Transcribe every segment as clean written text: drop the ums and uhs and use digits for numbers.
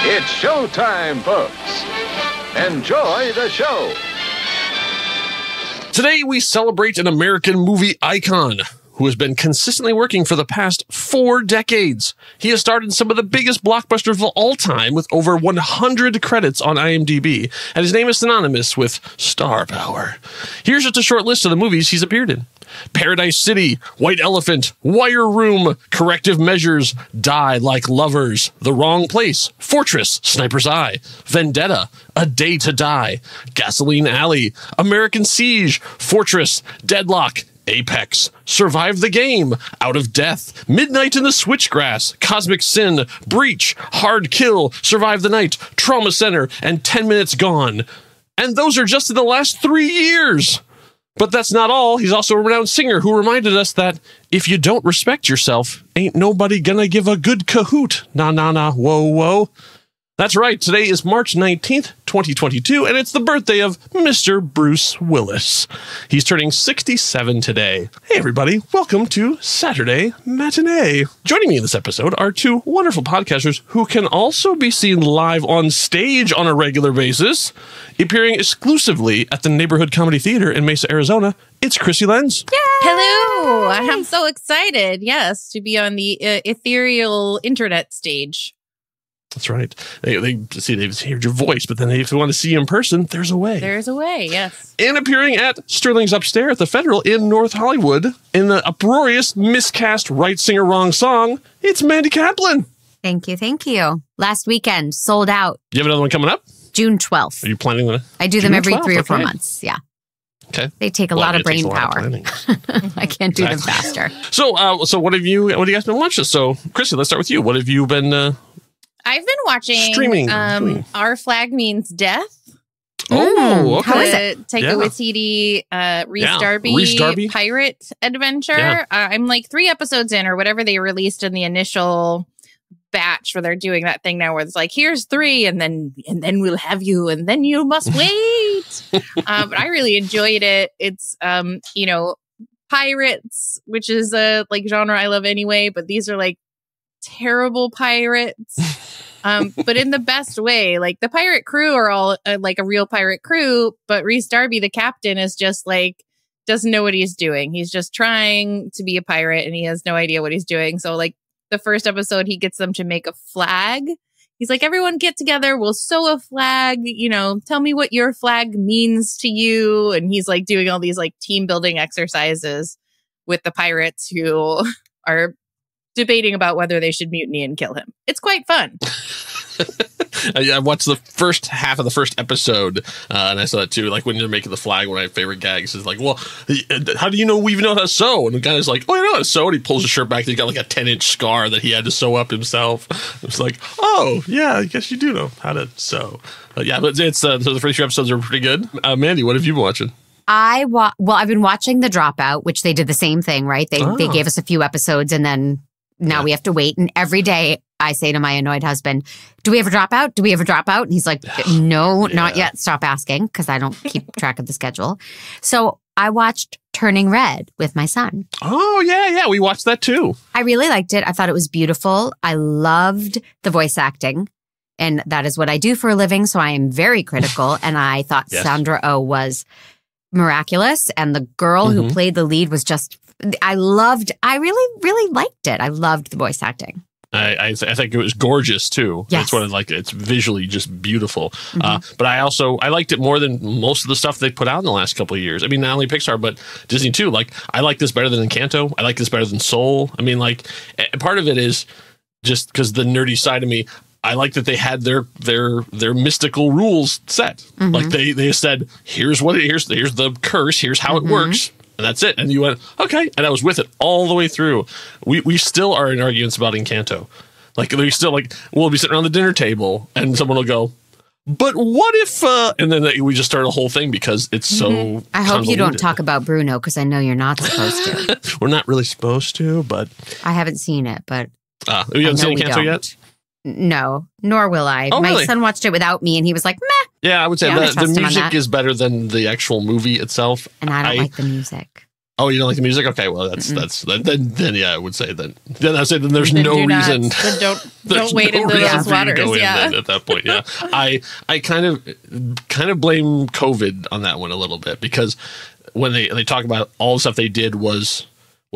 It's showtime, folks. Enjoy the show. Today, we celebrate an American movie icon who has been consistently working for the past 4 decades. He has starred in some of the biggest blockbusters of all time with over 100 credits on IMDb, and his name is synonymous with star power. Here's just a short list of the movies he's appeared in. Paradise City, White Elephant, Wire Room, Corrective Measures, Die Like Lovers, The Wrong Place, Fortress, Sniper's Eye, Vendetta, A Day to Die, Gasoline Alley, American Siege, Fortress, Deadlock, Apex, Survive the Game, Out of Death, Midnight in the Switchgrass, Cosmic Sin, Breach, Hard Kill, Survive the Night, Trauma Center, and 10 Minutes Gone. And those are just in the last 3 years. But that's not all. He's also a renowned singer who reminded us that if you don't respect yourself, ain't nobody gonna give a good cahoot. Nah, nah, nah, whoa, whoa. That's right. Today is March 19th, 2022, and it's the birthday of Mr. Bruce Willis. He's turning 67 today. Hey, everybody. Welcome to Saturday Matinee. Joining me in this episode are 2 wonderful podcasters who can also be seen live on stage on a regular basis, appearing exclusively at the Neighborhood Comedy Theater in Mesa, Arizona. It's Krissy Lenz. Yay! Hello. I'm so excited, yes, to be on the ethereal internet stage. That's right. They've heard your voice, but then if they want to see you in person, there's a way. There's a way, yes. And appearing at Sterling's Upstairs at the Federal in North Hollywood in the uproarious miscast Right Singer Wrong Song, it's Mandy Kaplan. Thank you, thank you. Last weekend, sold out. You have another one coming up? June 12th. Are you planning that? I do them every 3 or 4 months, yeah. Okay. They take a lot of brain power. I can't do them faster. So what have you guys been watching? So, Krissy, let's start with you. What have you been I've been watching streaming. Our Flag Means Death. Oh, okay. How is it? Taika Waititi, Rhys Darby pirate adventure. Yeah. I'm like 3 episodes in or whatever they released in the initial batch where they're doing that thing now where it's like, here's 3 and then we'll have you and then you must wait. But I really enjoyed it. It's, pirates, which is a like genre I love anyway, but these are like terrible pirates. But in the best way. Like the pirate crew are all like a real pirate crew, but Rhys Darby, the captain, is just like doesn't know what he's doing. He's just trying to be a pirate and he has no idea what he's doing. So like the first episode, he gets them to make a flag. He's like, everyone get together. We'll sew a flag. Tell me what your flag means to you. And he's like doing all these like team building exercises with the pirates who are debating about whether they should mutiny and kill him. It's quite fun. I watched the first half of the first episode, and I saw that too. Like when you're making the flag, one of my favorite gags is like, well, how do you know we even know how to sew? And the guy's like, oh, I know how to sew. And he pulls his shirt back. And he's got like a 10-inch scar that he had to sew up himself. It's like, oh, yeah, I guess you do know how to sew. But it's so the first few episodes are pretty good. Mandy, what have you been watching? I've been watching The Dropout, which they did the same thing, right? They gave us a few episodes and then now we have to wait. And every day I say to my annoyed husband, do we have a dropout? Do we have a dropout? And he's like, no, not yet. Stop asking because I don't keep track of the schedule. So I watched Turning Red with my son. Oh, yeah. We watched that too. I really liked it. I thought it was beautiful. I loved the voice acting. And that is what I do for a living. So I am very critical. And I thought Sandra Oh was miraculous. And the girl who played the lead was just, I really, really liked it. I loved the voice acting. I think it was gorgeous too. Yes. That's what I like. It's visually just beautiful. But I liked it more than most of the stuff they put out in the last couple of years. I mean, not only Pixar, but Disney too. Like, I like this better than Encanto. I like this better than Soul. I mean, like, part of it is just because the nerdy side of me, I like that they had their mystical rules set. Like they said, here's the curse, here's how it works. And that's it. And you went, okay. And I was with it all the way through. We still are in arguments about Encanto. Like, we still, like, we'll be sitting around the dinner table and someone will go, but what if, and then we just start a whole thing because it's so I hope you don't talk about Bruno because I know you're not supposed to. We're not really supposed to, but. I haven't seen it, but. You haven't seen Encanto yet? No, nor will I. Oh, My son watched it without me and he was like, meh. Yeah, I would say the music is better than the actual movie itself. And I don't like the music. Oh, you don't like the music? Okay, well, then yeah, I would say then I'd say then there's no reason. Then don't wade into those waters. At that point, yeah. I kind of blame COVID on that one a little bit, because when they talk about all the stuff they did was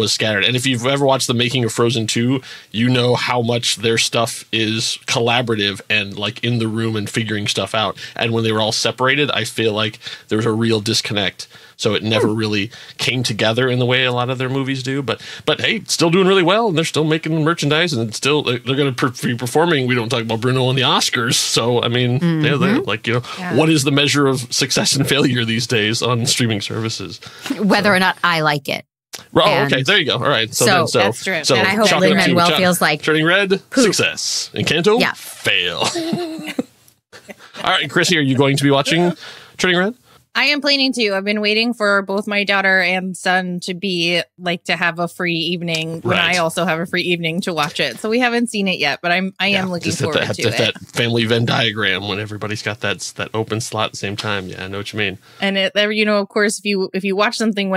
scattered. And if you've ever watched the making of Frozen 2, you know how much their stuff is collaborative and like in the room and figuring stuff out. And when they were all separated, I feel like there was a real disconnect. So it never really came together in the way a lot of their movies do. But hey, still doing really well, and they're still making merchandise, and still they're going to be performing. We don't talk about Bruno on the Oscars. So I mean, they're like, what is the measure of success and failure these days on streaming services? Whether or not I like it. Oh, okay. There you go. All right. So that's true. So and I hope Lin-Manuel feels like Turning Red, poop. Success. Encanto, fail. All right, Krissy, are you going to be watching Turning Red? I am planning to. I've been waiting for both my daughter and son to have a free evening when I also have a free evening to watch it. So we haven't seen it yet, but I am looking forward to it. That family Venn diagram when everybody's got that open slot at the same time. Yeah, I know what you mean. And of course, if you watch something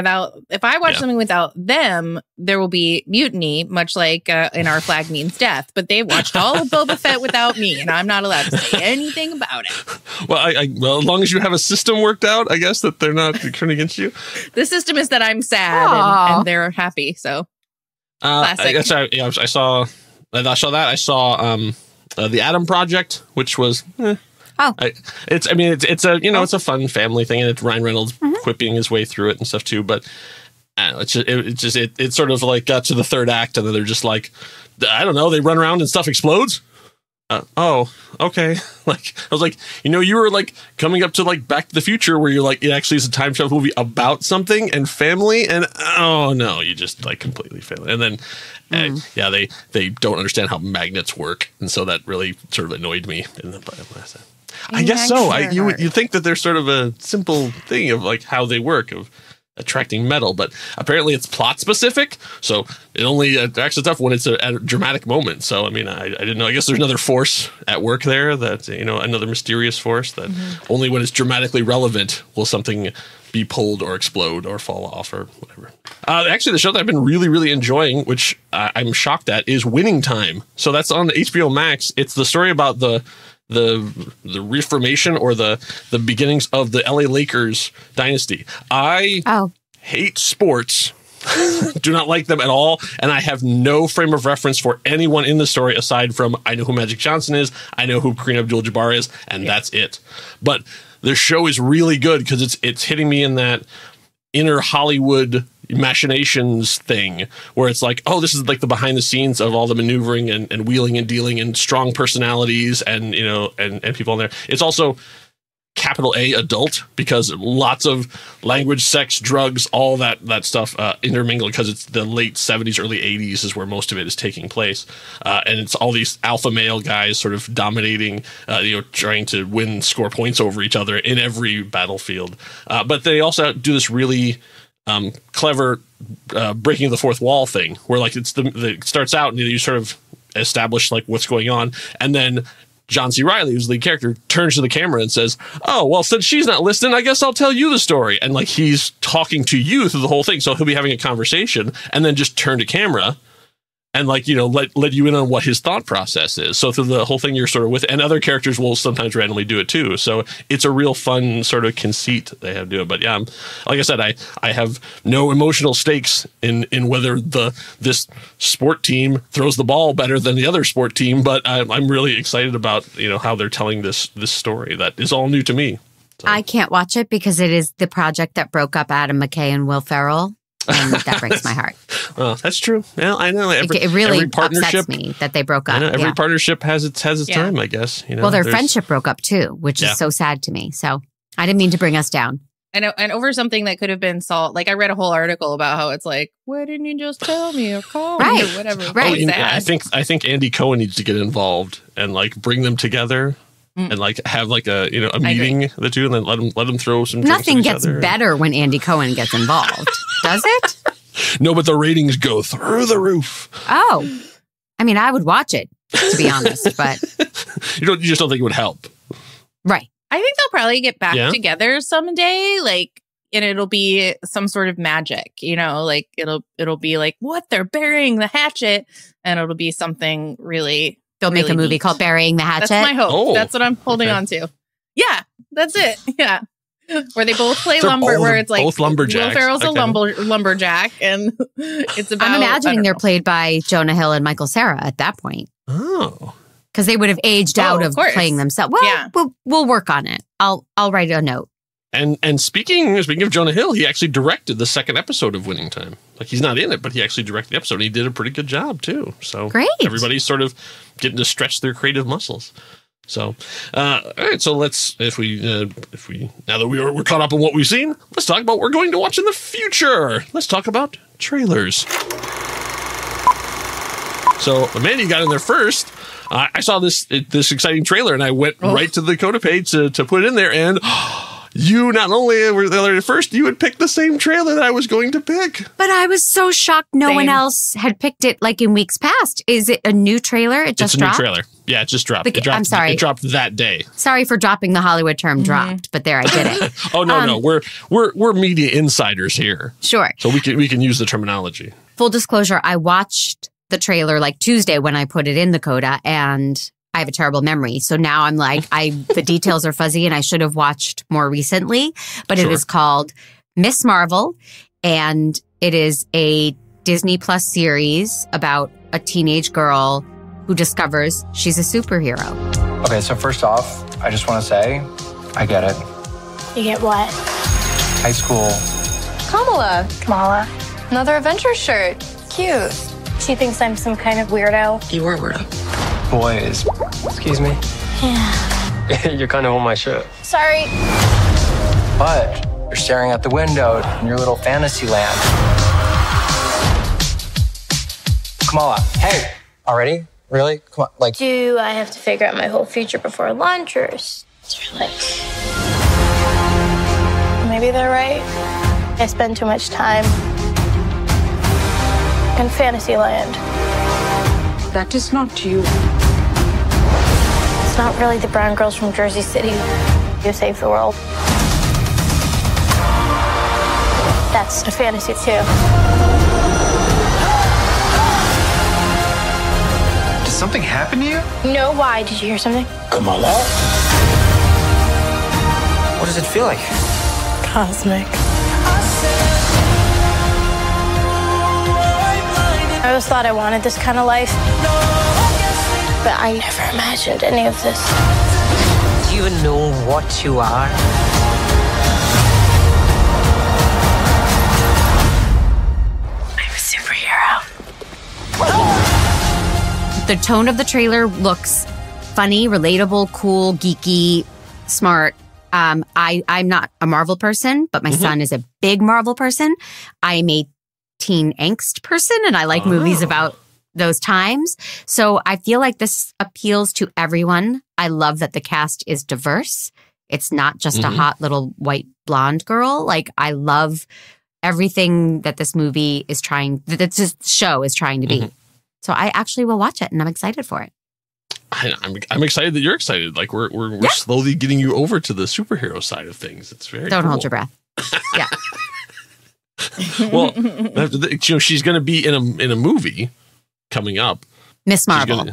if I watch something without them, there will be mutiny, much like in Our Flag Means Death. But they watched all of Boba Fett without me, and I'm not allowed to say anything about it. Well, as long as you have a system worked out, I guess that they're not turning against you. The system is that I'm sad and they're happy. So classic. I saw that. I saw the Adam Project, which was it's a fun family thing, and it's Ryan Reynolds quipping his way through it and stuff too. But it sort of like got to the third act, and then they're just like, I don't know, they run around and stuff explodes. Okay. Like, I was like, you were like coming up to like Back to the Future, where you're like, it actually is a time travel movie about something and family, and oh no, you just like completely fail. And then, they don't understand how magnets work, and so that really sort of annoyed me. I guess so. You think that there's sort of a simple thing of like how they work of attracting metal, but apparently it's plot specific, so it only attracts stuff when it's at a dramatic moment. So I mean, I didn't know. I guess there's another force at work there, that another mysterious force that only when it's dramatically relevant will something be pulled or explode or fall off or whatever. Actually, the show that I've been really, really enjoying, which I'm shocked at, is Winning Time. So that's on HBO Max. It's the story about the reformation or the beginnings of the LA Lakers dynasty. I hate sports. Do not like them at all, and I have no frame of reference for anyone in the story aside from I know who Magic Johnson is, I know who Kareem Abdul-Jabbar is, and that's it. But the show is really good because it's hitting me in that inner Hollywood machinations thing where it's like, oh, this is like the behind the scenes of all the maneuvering and wheeling and dealing and strong personalities and and people in there. It's also capital A adult, because lots of language, sex, drugs, all that stuff intermingled, because it's the late 70s, early 80s is where most of it is taking place. And it's all these alpha male guys sort of dominating, trying to score points over each other in every battlefield. But they also do this really clever breaking of the fourth wall thing, where like it starts out and you sort of establish like what's going on, and then John C. Reilly, who's the lead character, turns to the camera and says, oh, well, since she's not listening, I guess I'll tell you the story. And like he's talking to you through the whole thing, so he'll be having a conversation and then just turn to camera and like, let you in on what his thought process is. So through the whole thing you're sort of with, and other characters will sometimes randomly do it too. So it's a real fun sort of conceit they have to do it. But yeah, like I said, I have no emotional stakes in whether this sport team throws the ball better than the other sport team. But I'm really excited about, how they're telling this story that is all new to me. So. I can't watch it because it is the project that broke up Adam McKay and Will Ferrell. And that breaks my heart. Well, that's true. Well, I know it really upsets me that they broke up. I know every partnership has its time, I guess. Well, their friendship broke up too, which is so sad to me. So I didn't mean to bring us down. I know, and over something that could have been solved. Like I read a whole article about how it's like, why didn't you just tell me or call me or whatever? Right. I think Andy Cohen needs to get involved and like bring them together. And like have like a meeting the two, and then let them throw some. Nothing gets better when Andy Cohen gets involved, does it? No, but the ratings go through the roof. Oh, I mean, I would watch it, to be honest, but you just don't think it would help, right? I think they'll probably get back together someday. Like and it'll be some sort of magic, you know, like it'll be like, what, they're burying the hatchet, and it'll be something really. They'll make really a movie neat. called Burying the Hatchet. That's my hope. Oh, that's what I'm holding on to. Yeah, that's it. Yeah. Where they both play where it's like both lumberjacks. Will Ferrell's a lumberjack, and it's about. I'm imagining they're played by Jonah Hill and Michael Cera at that point. Oh. Because they would have aged out of course. playing themselves. Well, Yeah. we'll work on it. I'll write a note. And speaking of Jonah Hill, he actually directed the second episode of Winning Time. Like, he's not in it, but he actually directed the episode. And he did a pretty good job too. So Great. Everybody's sort of getting to stretch their creative muscles. So, all right. So if we now that we're caught up on what we've seen, let's talk about what we're going to watch in the future. Let's talk about trailers. So Mandy got in there first. I saw this exciting trailer, and I went right to the Coda page to put it in there. And you not only were there at first, you had picked the same trailer that I was going to pick. But I was so shocked no one else had picked it like in weeks past. Is it a new trailer? It just dropped? It's a new trailer. Yeah, it just dropped. I'm sorry. It dropped that day. Sorry for dropping the Hollywood term dropped, but there, I did it. Oh, no. We're media insiders here. Sure. So we can use the terminology. Full disclosure, I watched the trailer like Tuesday when I put it in the Coda, and I have a terrible memory. So now I'm like, the details are fuzzy, and I should have watched more recently. But It is called Miss Marvel, and it is a Disney Plus series about a teenage girl who discovers she's a superhero. Okay, so first off, I just want to say, I get it. You get what? High school. Kamala. Another Avengers shirt. Cute. She thinks I'm some kind of weirdo. You are weirdo. Boys. Excuse me? Yeah. You're kind of on my shirt. Sorry. But you're staring out the window in your little fantasy land. Kamala, hey, already? Really? Come on, like... Do I have to figure out my whole future before lunch, or is there like... Maybe they're right. I spend too much time in fantasy land. That is not you. It's not really the brown girls from Jersey City who save the world. That's a fantasy too. Did something happen to you? No, why? Did you hear something? Kamala? What does it feel like? Cosmic. I always thought I wanted this kind of life, but I never imagined any of this. Do you even know what you are? I'm a superhero. The tone of the trailer looks funny, relatable, cool, geeky, smart. I'm not a Marvel person, but my son is a big Marvel person. I'm a teen angst person, and I like movies about those times. So I feel like this appeals to everyone. I love that the cast is diverse. It's not just a hot little white blonde girl. Like, I love everything that this movie is that this show is trying to be. So I actually will watch it, and I'm excited for it. I'm excited that you're excited. Like, we're slowly getting you over to the superhero side of things. It's very Don't cool. hold your breath. Yeah. Well, she's going to be in a movie coming up. Miss Marvel.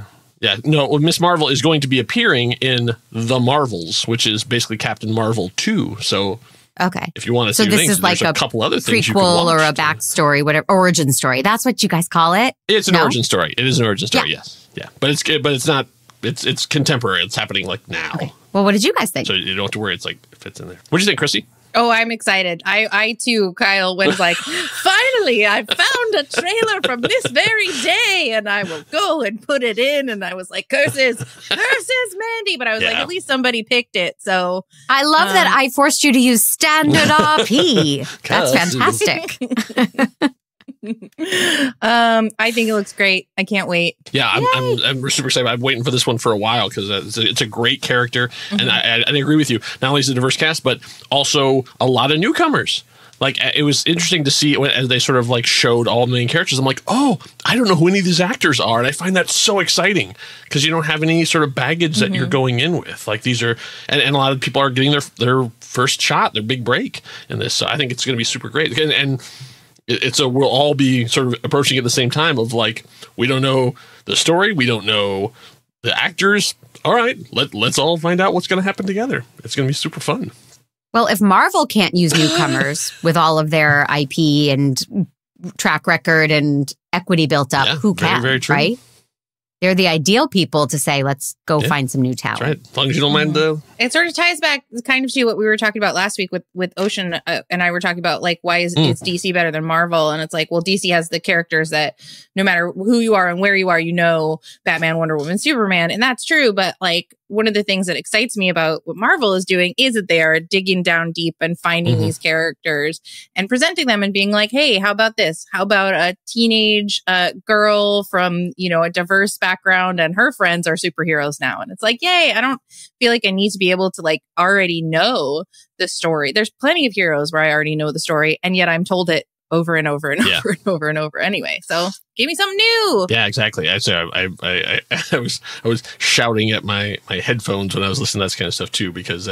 Miss Marvel is going to be appearing in The Marvels, which is basically Captain Marvel 2. So, okay, if you want to see this things, is like a couple other things you can prequel watch, or a backstory, whatever, origin story. That's what you guys call it. It's an origin story. It is an origin story. Yeah. Yes, yeah, but it's not. It's contemporary. It's happening like now. Okay. Well, what did you guys think? So you don't have to worry. It's like it fits in there. What do you think, Krissy? Oh, I'm excited. I too, Kyle, was like, finally, I found a trailer from this very day, and I will go and put it in. And I was like, curses, Mandy. But I was like, at least somebody picked it. So I love that I forced you to use standard RP. That's fantastic. I think it looks great. I can't wait. Yeah, I'm super excited. I'm waiting for this one for a while because it's a great character, and I agree with you. Not only is it a diverse cast, but also a lot of newcomers. like, it was interesting to see as they sort of like showed all the main characters. I'm like, oh, I don't know who any of these actors are. And I find that so exciting because you don't have any sort of baggage that you're going in with. Like these are, and a lot of people are getting their first shot, their big break in this. So I think it's going to be super great. And it's we'll all be sort of approaching it at the same time of like, we don't know the story. We don't know the actors. All right, let's all find out what's going to happen together. It's going to be super fun. Well, if Marvel can't use newcomers with all of their IP and track record and equity built up, who can, very true. Right? They're the ideal people to say, let's go find some new talent. That's right. As long as you don't mind It sort of ties back kind of to what we were talking about last week with Ocean and I were talking about, like, why is DC better than Marvel? And it's like, well, DC has the characters that no matter who you are and where you are, you know, Batman, Wonder Woman, Superman. And that's true. But like, one of the things that excites me about what Marvel is doing is that they are digging down deep and finding these characters and presenting them and being like, hey, how about this? How about a teenage girl from, you know, a diverse background and her friends are superheroes now? And it's like, yay, I don't feel like I need to be able to like already know the story. There's plenty of heroes where I already know the story, and yet I'm told it over and over and over and over and over anyway. So give me something new. Yeah, exactly. I was shouting at my headphones when I was listening to that kind of stuff too, because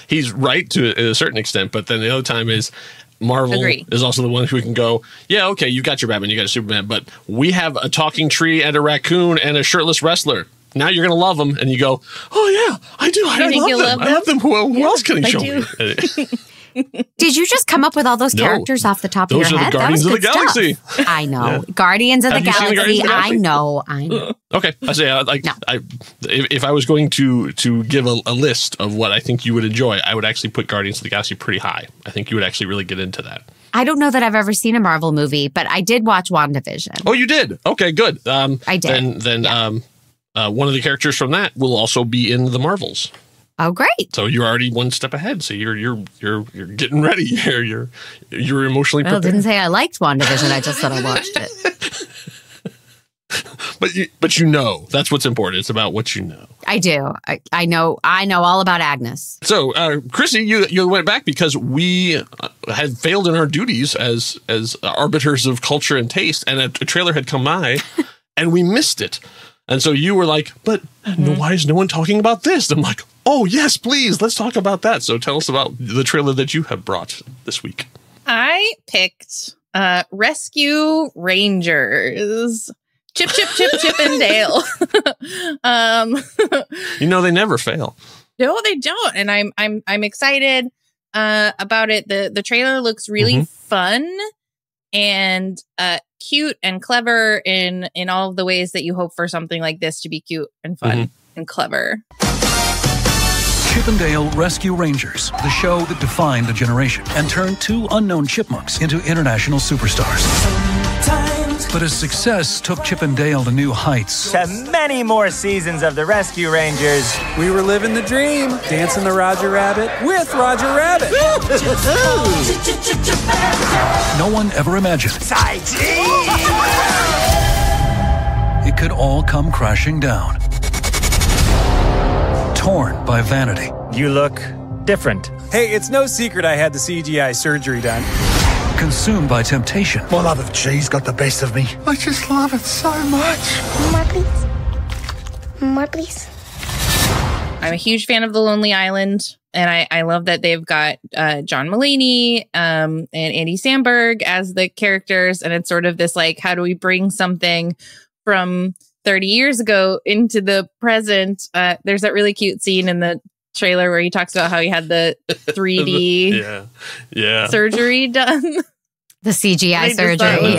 he's right to a certain extent, but then the other time is Marvel is also the one who can go, yeah, okay, you got your Batman, you got a Superman, but we have a talking tree and a raccoon and a shirtless wrestler. Now you're going to love them. And you go, oh yeah, I do. I love them. Who else can he show me? Did you just come up with all those characters off the top of your head? Those are the Guardians of the Galaxy. I know. Guardians of the Galaxy. I know. Okay. I say, if I was going to give a list of what I think you would enjoy, I would actually put Guardians of the Galaxy pretty high. I think you would actually really get into that. I don't know that I've ever seen a Marvel movie, but I did watch WandaVision. Oh, you did? Okay, good. I did. Then one of the characters from that will also be in the Marvels. Oh, great! So you're already one step ahead. So you're getting ready. You're emotionally prepared. I didn't say I liked WandaVision. I just said I watched it. But you know, that's what's important. It's about what you know. I do. I know all about Agnes. So, Krissy, you went back because we had failed in our duties as arbiters of culture and taste, and a trailer had come by, and we missed it. And so you were like, but why is no one talking about this? And I'm like, oh, yes, please. Let's talk about that. So tell us about the trailer that you have brought this week. I picked Rescue Rangers. Chip, Chip, Chip, Chip, and Dale. You know, they never fail. No, they don't. And I'm excited about it. The trailer looks really fun and cute and clever in all of the ways that you hope for something like this to be cute and fun and clever. Chip and Dale Rescue Rangers, the show that defined a generation and turned two unknown chipmunks into international superstars. But as success took Chip and Dale to new heights, to many more seasons of the Rescue Rangers, we were living the dream, dancing the Roger Rabbit with Roger Rabbit. No one ever imagined it could all come crashing down. Torn by vanity. You look different. Hey, it's no secret I had the CGI surgery done. Consumed by temptation. My love of cheese got the best of me. I just love it so much. More, please. More, please. I'm a huge fan of The Lonely Island, and I love that they've got John Mulaney and Andy Samberg as the characters, and it's sort of this, like, how do we bring something from 30 years ago into the present? There's that really cute scene in the trailer where he talks about how he had the 3D surgery done. The CGI surgery,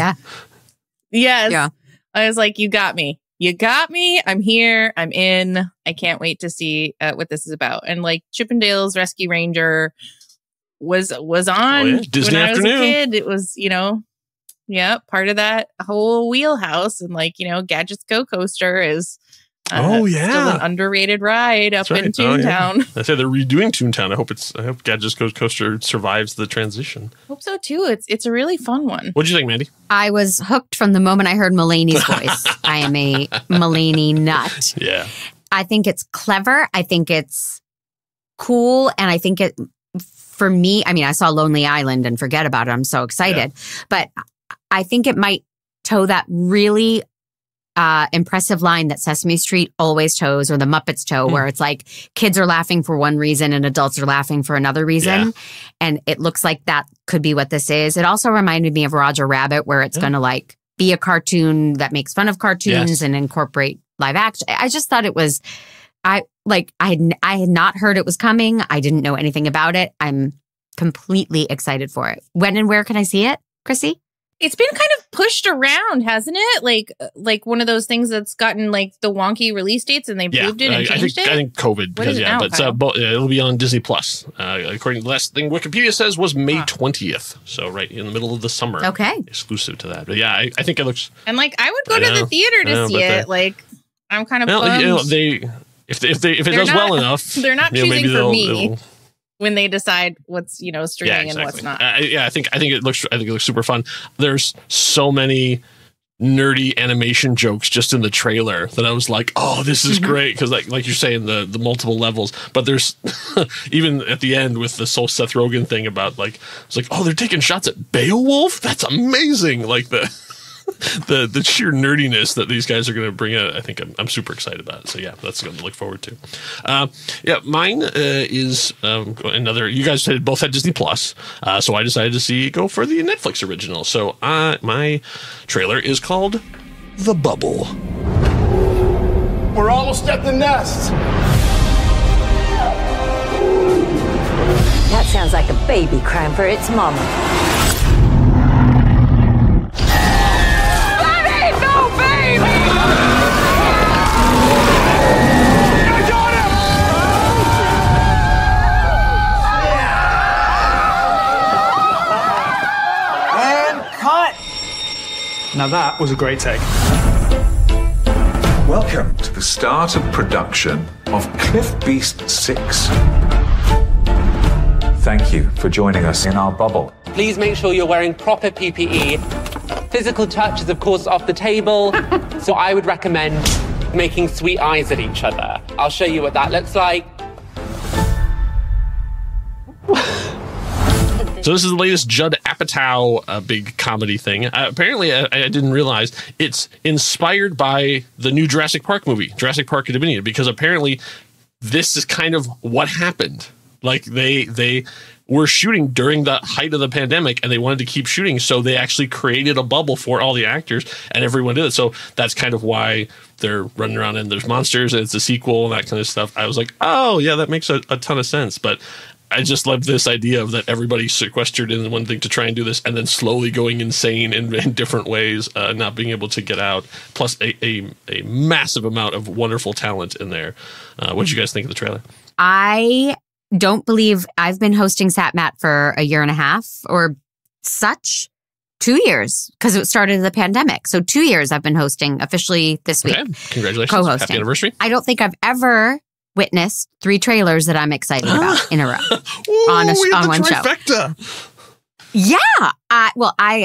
Yes. Yeah. I was like, you got me. You got me. I'm here. I'm in. I can't wait to see what this is about. And like Chip and Dale's Rescue Ranger was on Disney when Afternoon. I was a kid. It was, part of that whole wheelhouse. And like, Gadget's Go Coaster is still an underrated ride up in Toontown. I said they're redoing Toontown. I hope Gadget's Go Coaster survives the transition. Hope so too. It's a really fun one. What'd you think, Mandy? I was hooked from the moment I heard Mulaney's voice. I am a Mulaney nut. Yeah. I think it's clever. I think it's cool. And I think for me, I mean, I saw Lonely Island and forget about it. I'm so excited. Yeah. But I think it might toe that really impressive line that Sesame Street always toes, or the Muppets toe, where it's like kids are laughing for one reason and adults are laughing for another reason. Yeah. And it looks like that could be what this is. It also reminded me of Roger Rabbit, where it's going to like be a cartoon that makes fun of cartoons and incorporate live action. I just thought it was, I had not heard it was coming. I didn't know anything about it. I'm completely excited for it. When and where can I see it, Krissy? It's been kind of pushed around, hasn't it? Like one of those things that's gotten like the wonky release dates, and they've moved it and changed it. I think COVID, because but it'll be on Disney Plus. According to the last thing Wikipedia says was May 20th, so right in the middle of the summer. Okay, exclusive to that. But yeah, I think it looks. And like I would go to the theater to see it. Like I'm kind of bummed. If it does well enough, they're not choosing for me. When they decide what's streaming and what's not. I think it looks super fun. There's so many nerdy animation jokes just in the trailer that I was like, oh, this is great, because like you're saying, the multiple levels. But there's even at the end with the whole Seth Rogen thing about like, it's like, oh, they're taking shots at Beowulf. That's amazing. Like the sheer nerdiness that these guys are going to bring out. I think I'm super excited about it. So yeah, that's going to look forward to. Mine is another. You guys both had Disney Plus, so I decided to go for the Netflix original. So my trailer is called The Bubble. We're almost at the nest. That sounds like a baby crying for its mama. Now that was a great take. Welcome to the start of production of Cliff Beast 6. Thank you for joining us in our bubble. Please make sure you're wearing proper PPE. Physical touch is, of course, off the table. So I would recommend making sweet eyes at each other. I'll show you what that looks like. So this is the latest Judd Apatow big comedy thing. Apparently, I didn't realize it's inspired by the new Jurassic Park movie, Jurassic Park Dominion, because apparently this is kind of what happened. Like they were shooting during the height of the pandemic, and they wanted to keep shooting, so they actually created a bubble for all the actors, and everyone did it. So that's kind of why they're running around and there's monsters, and it's a sequel and that kind of stuff. I was like, oh yeah, that makes a ton of sense. But I just love this idea of that everybody sequestered in one thing to try and do this, and then slowly going insane in different ways, not being able to get out, plus a massive amount of wonderful talent in there. What did you guys think of the trailer? I don't believe I've been hosting SatMat for a year and a half or such. 2 years, because it started the pandemic. So 2 years I've been hosting officially this week. Okay. Congratulations. Co-hosting. Happy anniversary. I don't think I've ever witnessed 3 trailers that I'm excited about in a row on one trifecta show. Yeah. I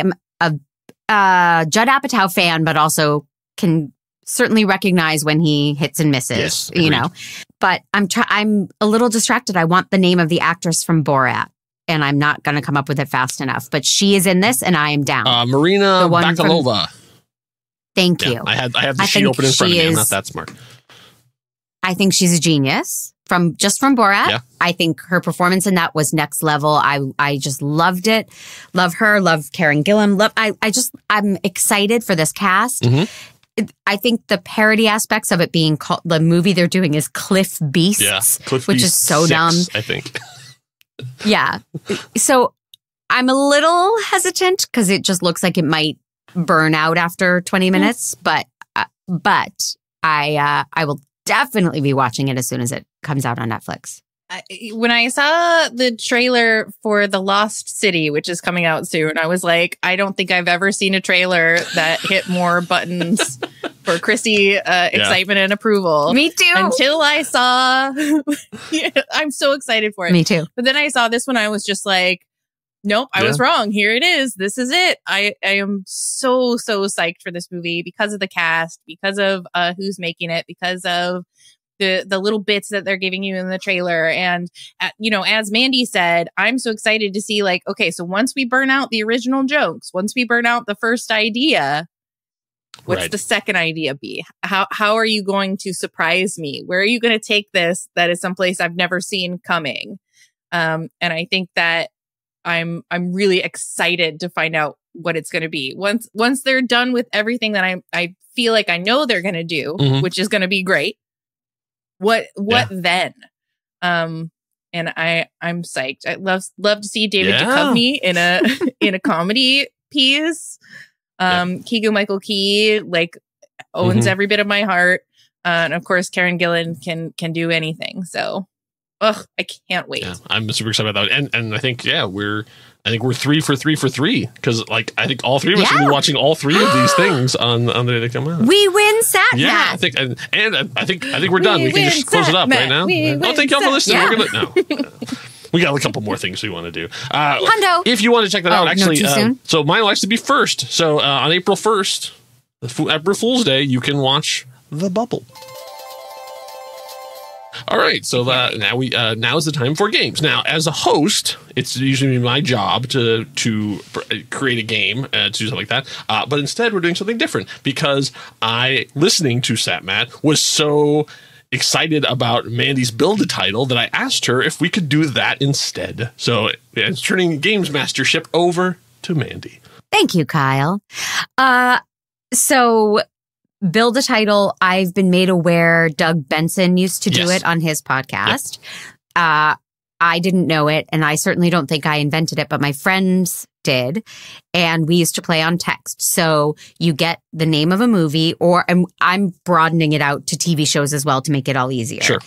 am a Judd Apatow fan, but also can certainly recognize when he hits and misses, yes, But I'm a little distracted. I want the name of the actress from Borat, and I'm not going to come up with it fast enough. But she is in this, and I am down. Marina Bakalova. Thank you. I have the sheet open in front of me. I'm not that smart. I think she's a genius from Borat. Yeah. I think her performance in that was next level. I just loved it. Love her. Love Karen Gillan. I'm excited for this cast. Mm-hmm. I think the parody aspects of it being called, the movie they're doing is Cliff Beasts, which is so 6, dumb. I think. Yeah. So I'm a little hesitant because it just looks like it might burn out after 20 minutes, but I will definitely be watching it as soon as it comes out on Netflix. When I saw the trailer for The Lost City, which is coming out soon, I was like, I don't think I've ever seen a trailer that hit more buttons for Krissy excitement and approval. Me too. Until I saw, I'm so excited for it. Me too. But then I saw this one, I was just like, nope, I was wrong. Here it is. This is it. I am so psyched for this movie because of the cast, because of who's making it, because of the little bits that they're giving you in the trailer. And, as Mandy said, I'm so excited to see like, okay, so once we burn out the original jokes, once we burn out the first idea, what's the second idea be? How are you going to surprise me? Where are you going to take this that is someplace I've never seen coming? And I think that I'm really excited to find out what it's going to be. Once they're done with everything that I feel like I know they're going to do, which is going to be great. What then? And I'm psyched. I love to see David Duchovny in a comedy piece. Keegan-Michael Key owns every bit of my heart. And of course Karen Gillan can do anything. So I can't wait. Yeah, I'm super excited about that. And I think we're 3 for 3 for 3 because I think all three of us will be watching all three of these things on the day they come out. We win Sat Yeah, Matt. I think I think we're done. We can just close it up right now. Thank y'all for listening. Yeah. We're gonna we got a couple more things we want to do. Hundo. If you want to check that out, actually, too soon? so mine will actually be first. So on April 1st, April Fool's Day, you can watch The Bubble. All right, so now is the time for games. Now, as a host, it's usually my job to create a game, to do something like that. But instead, we're doing something different because listening to SatMat, was so excited about Mandy's Build-A-Title that I asked her if we could do that instead. So it's turning Games Mastership over to Mandy. Thank you, Kyle. So Build-A-Title, I've been made aware Doug Benson used to do it on his podcast. Yep. I didn't know it, and I certainly don't think I invented it, but my friends did, and we used to play on text. So you get the name of a movie, and I'm broadening it out to TV shows as well to make it all easier. Sure.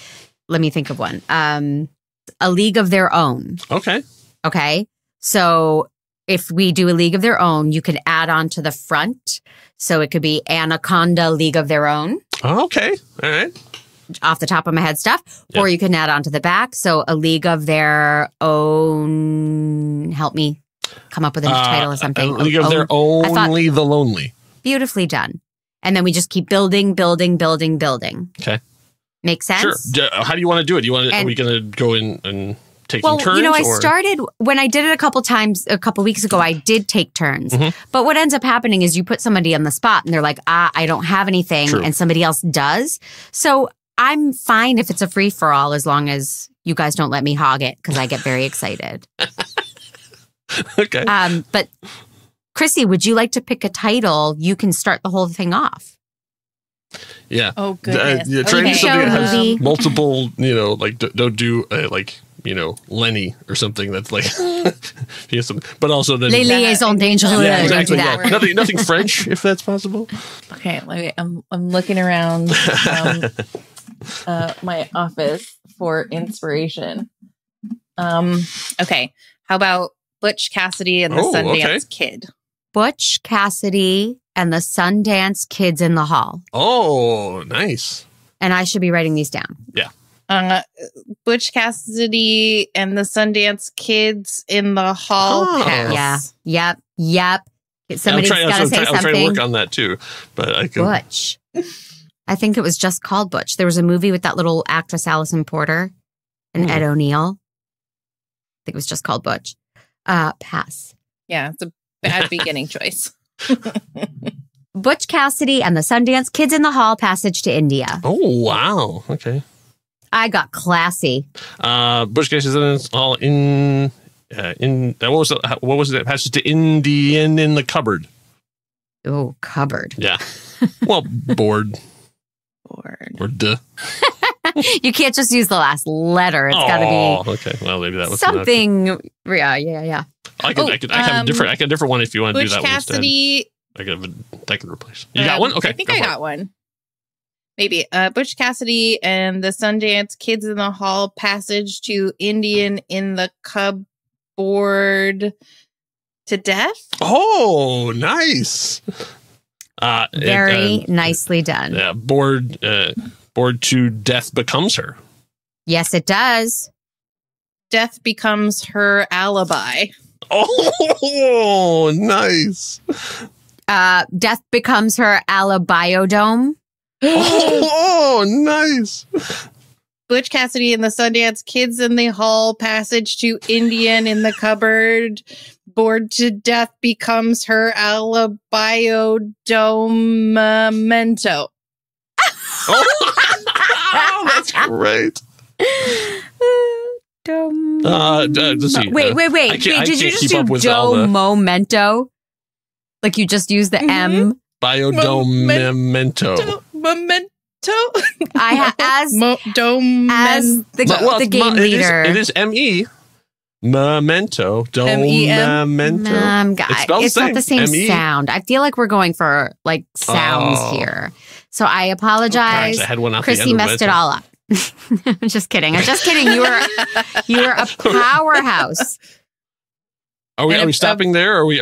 Let me think of one. A League of Their Own. Okay. So if we do A League of Their Own, you can add on to the front. So it could be Anaconda League of Their Own. Okay. All right. Off the top of my head stuff. Yep. Or you can add on to the back. So A League of Their Own. Help me come up with a title or something. A League of Their Only the Lonely. Beautifully done. And then we just keep building. Okay. Make sense? Sure. How do you want to do it? Are we going to go in and taking turns? I started when I did it a couple weeks ago, I did take turns. But what ends up happening is you put somebody on the spot and they're like, I don't have anything. True. And somebody else does. So I'm fine if it's a free for all as long as you guys don't let me hog it because I get very excited. Okay. But Krissy, would you like to pick a title? You can start the whole thing off. Yeah. Oh, goodness. Trying to do something that has multiple, don't do Lenny or something that's like, but also then Les liaisons dangereuses. Yeah, exactly. Yeah. Nothing French, if that's possible. Okay, I'm looking around my office for inspiration. Okay, how about Butch Cassidy and the Sundance Kid? Butch Cassidy and the Sundance Kids in the Hall. Oh, nice. And I should be writing these down. Yeah. Butch Cassidy and the Sundance Kids in the Hall. Pass. Yeah. Yep. Somebody's got to say something. I'm trying to work on that too, but I could. Butch. I think it was just called Butch. There was a movie with that little actress Allison Porter and Ed O'Neill. I think it was just called Butch. Pass. Yeah, it's a bad beginning choice. Butch Cassidy and the Sundance Kids in the Hall, Passage to India. Oh, wow. Okay. I got classy. Butch Cassidy and the Hall in what was it? Passage to Indian in the cupboard. Oh, cupboard. Yeah. Well, board. Or duh. You can't just use the last letter. It's got to be. Okay. Well, maybe that was something. Yeah. I can have a different one if you want to do that Butch Cassidy. One. I can replace. You got one? Okay. I think I got one. Maybe. Butch Cassidy and the Sundance Kids in the Hall, Passage to Indian in the Cupboard to Death. Oh, nice. Very nicely done. Yeah. Board to Death Becomes Her. Yes, it does. Death Becomes Her Alibi. Oh, nice. Death Becomes Her Alibiodome. Oh, nice. Butch Cassidy and the Sundance Kids in the Hall, passage to Indian in the cupboard, bored to death becomes her alibi-o-do-memento. Oh, that's great. Let's see. Wait. Did you just do do-momento? Like you just use the M? Bio-do-memento. Memento. As the game leader. It is M-E. Memento. Do-memento. It's not the same sound. I feel like we're going for like sounds here. So I apologize. I had one out the Krissy end messed it all up. I'm just kidding. You were a powerhouse. Are we stopping there? Or are we?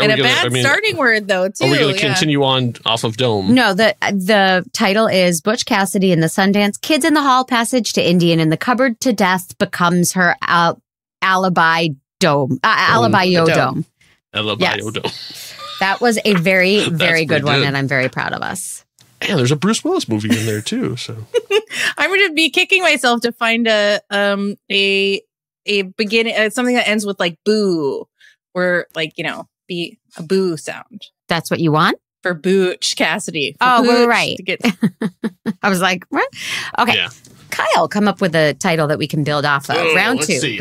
Starting word though too. Are we going to continue on off of Dome? No, the title is Butch Cassidy and the Sundance Kids in the Hall, passage to Indian in the cupboard to death becomes her alibi-o-dome. Alibi-o-dome. Alibi-o-dome. That was a very, very good one, and I'm very proud of us. And there's a Bruce Willis movie in there too. So I'm going to be kicking myself to find a beginning something that ends with like boo, or like be a boo sound. That's what you want for Butch Cassidy. We're right. I was like, what? Okay, yeah. Kyle, come up with a title that we can build off of. Round two.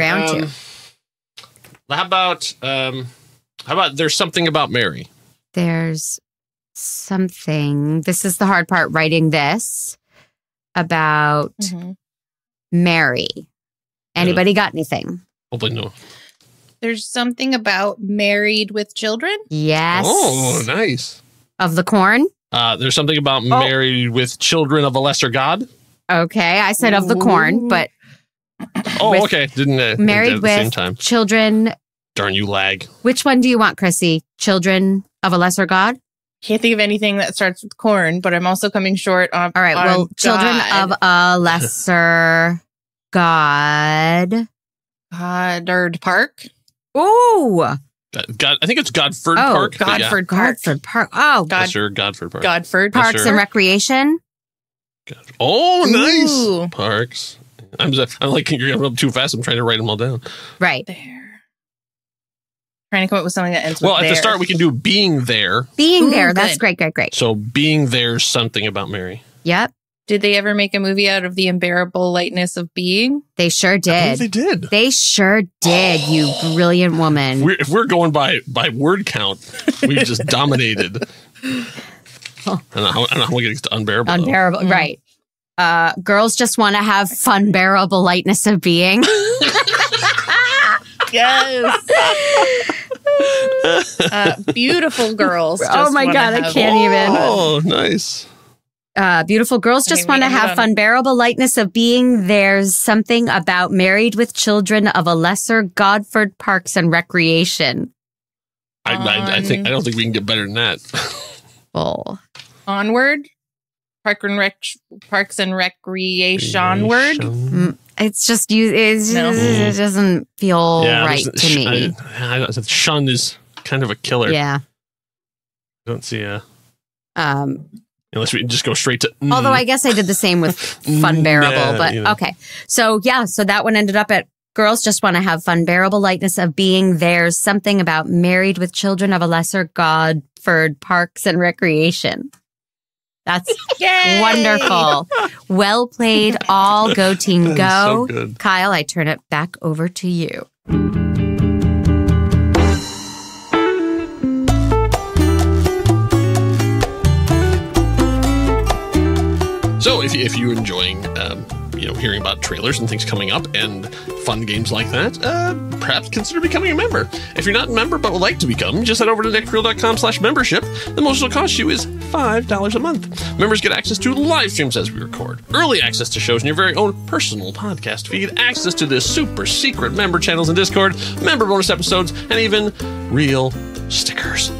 How about There's Something About Mary? There's something. This is the hard part, writing this about Mary. Anybody got anything? Hopefully no. There's something about married with children? Yes. Oh, nice. Of the corn? There's something about married with children of a lesser god? Okay, I said of the corn, but... okay. Didn't married at the with same time. Children... Darn you, lag. Which one do you want, Krissy? Children of a lesser god? Can't think of anything that starts with corn, but I'm also coming short on. All right. Well, God. Children of a lesser god. Goddard Park. Ooh. God, I think it's Godford Park. Godford Park. Godford Park. Oh, sure, Godford Park. Godford Parks and Recreation. Oh, nice. Ooh. Parks. I'm like, you're going up too fast. I'm trying to write them all down. Right. Trying to come up with something that ends with at the start, we can do being there. Being there. That's great. So being there's something about Mary. Yep. Did they ever make a movie out of the unbearable lightness of being? They sure did. They did. They sure did, you brilliant woman. If we're going by word count, we've just dominated. I don't know how we get to unbearable. Unbearable, though. Right. Girls just want to have fun, bearable lightness of being. Yes. Beautiful girls. Oh my God, I can't even. Oh, nice. Beautiful girls just want to have fun, bearable lightness of being. There's something about married with children of a lesser Godford Parks and Recreation. I don't think we can get better than that. Well, Onward, Parks and Recreation word. It's just it doesn't feel right to me. Shun is kind of a killer. Yeah, I don't see unless we just go straight to. Although I guess I did the same with fun, bearable, but okay. So that one ended up at girls just want to have fun, bearable lightness of being. There's something about married with children of a lesser Godford Parks and Recreation. That's wonderful. Well played. All go team go. So Kyle, I turn it back over to you. So if you're enjoying hearing about trailers and things coming up and fun games like that, perhaps consider becoming a member. If you're not a member but would like to become, just head over to neckfreel.com/membership. The most it'll cost you is $5 a month. Members get access to live streams as we record, early access to shows in your very own personal podcast feed, access to the super secret member channels in Discord, member bonus episodes, and even real stickers.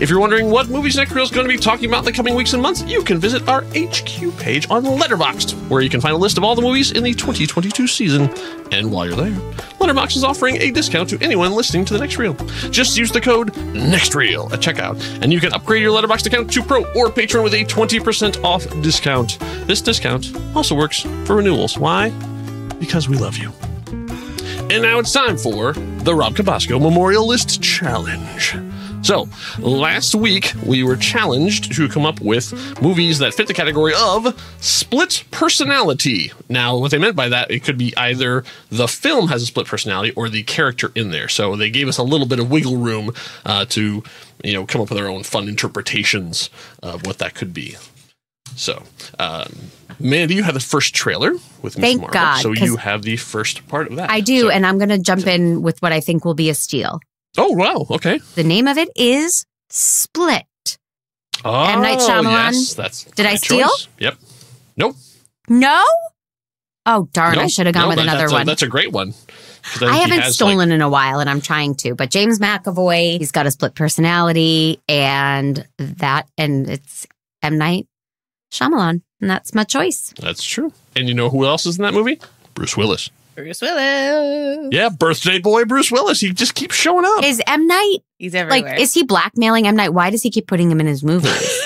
If you're wondering what movies Next Reel is going to be talking about in the coming weeks and months, you can visit our HQ page on Letterboxd, where you can find a list of all the movies in the 2022 season. And while you're there, Letterboxd is offering a discount to anyone listening to the Next Reel. Just use the code NEXTREEL at checkout, and you can upgrade your Letterboxd account to Pro or Patron with a 20% off discount. This discount also works for renewals. Why? Because we love you. And now it's time for the Rob Cabasco Memorial List Challenge. So, last week, we were challenged to come up with movies that fit the category of split personality. Now, what they meant by that, it could be either the film has a split personality or the character in there. So they gave us a little bit of wiggle room to, come up with our own fun interpretations of what that could be. So, Mandy, you have the first trailer with Miss Thank Marvel. God, So you have the first part of that. I do, and I'm going to jump in with what I think will be a steal. Oh, wow. Okay. The name of it is Split. Oh, M. Night Shyamalan. Yes, that's Did I my steal? choice. Yep. Nope. No? Oh, darn. Nope. I should have gone with another one. That's a great one. I haven't stolen in a while, and I'm trying to. But James McAvoy, he's got a split personality, and it's M. Night Shyamalan, and that's my choice. That's true. And you know who else is in that movie? Bruce Willis. Bruce Willis. Yeah, birthday boy Bruce Willis. He just keeps showing up. Is M. Night... He's everywhere. Is he blackmailing M. Night? Why does he keep putting him in his movies?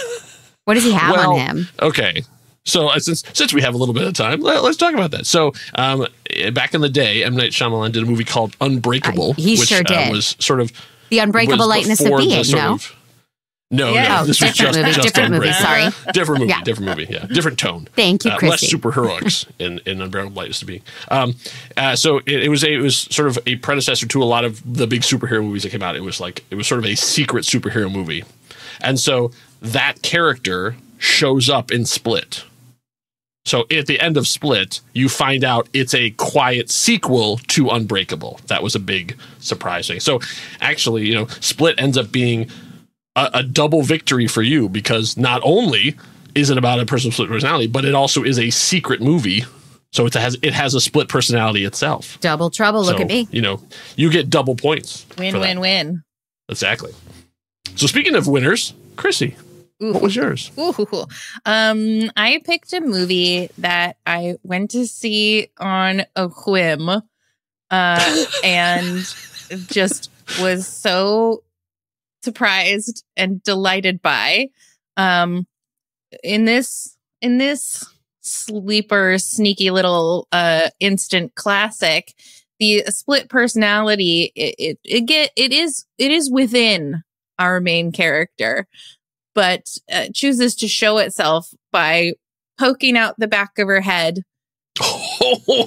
What does he have on him? Okay. So since we have a little bit of time, let's talk about that. So back in the day, M. Night Shyamalan did a movie called Unbreakable. He sure did. Was sort of... The Unbreakable Lightness of Being, no? No, this was different movie. Sorry, different movie. Yeah, different tone. Thank you, Krissy. Less superheroics in Unbearable Lightness to Be. So it was sort of a predecessor to a lot of the big superhero movies that came out. It was sort of a secret superhero movie, and so that character shows up in Split. So at the end of Split, you find out it's a quiet sequel to Unbreakable. That was a big surprise thing. So actually, Split ends up being a double victory for you, because not only is it about a person's split personality, but it also is a secret movie. So it has a split personality itself. Double trouble. Look at me. You get double points. Win. Exactly. So speaking of winners, Krissy, what was yours? I picked a movie that I went to see on a whim, and just was so surprised and delighted by. In this sleeper, sneaky little instant classic, the split personality it is within our main character, but chooses to show itself by poking out the back of her head,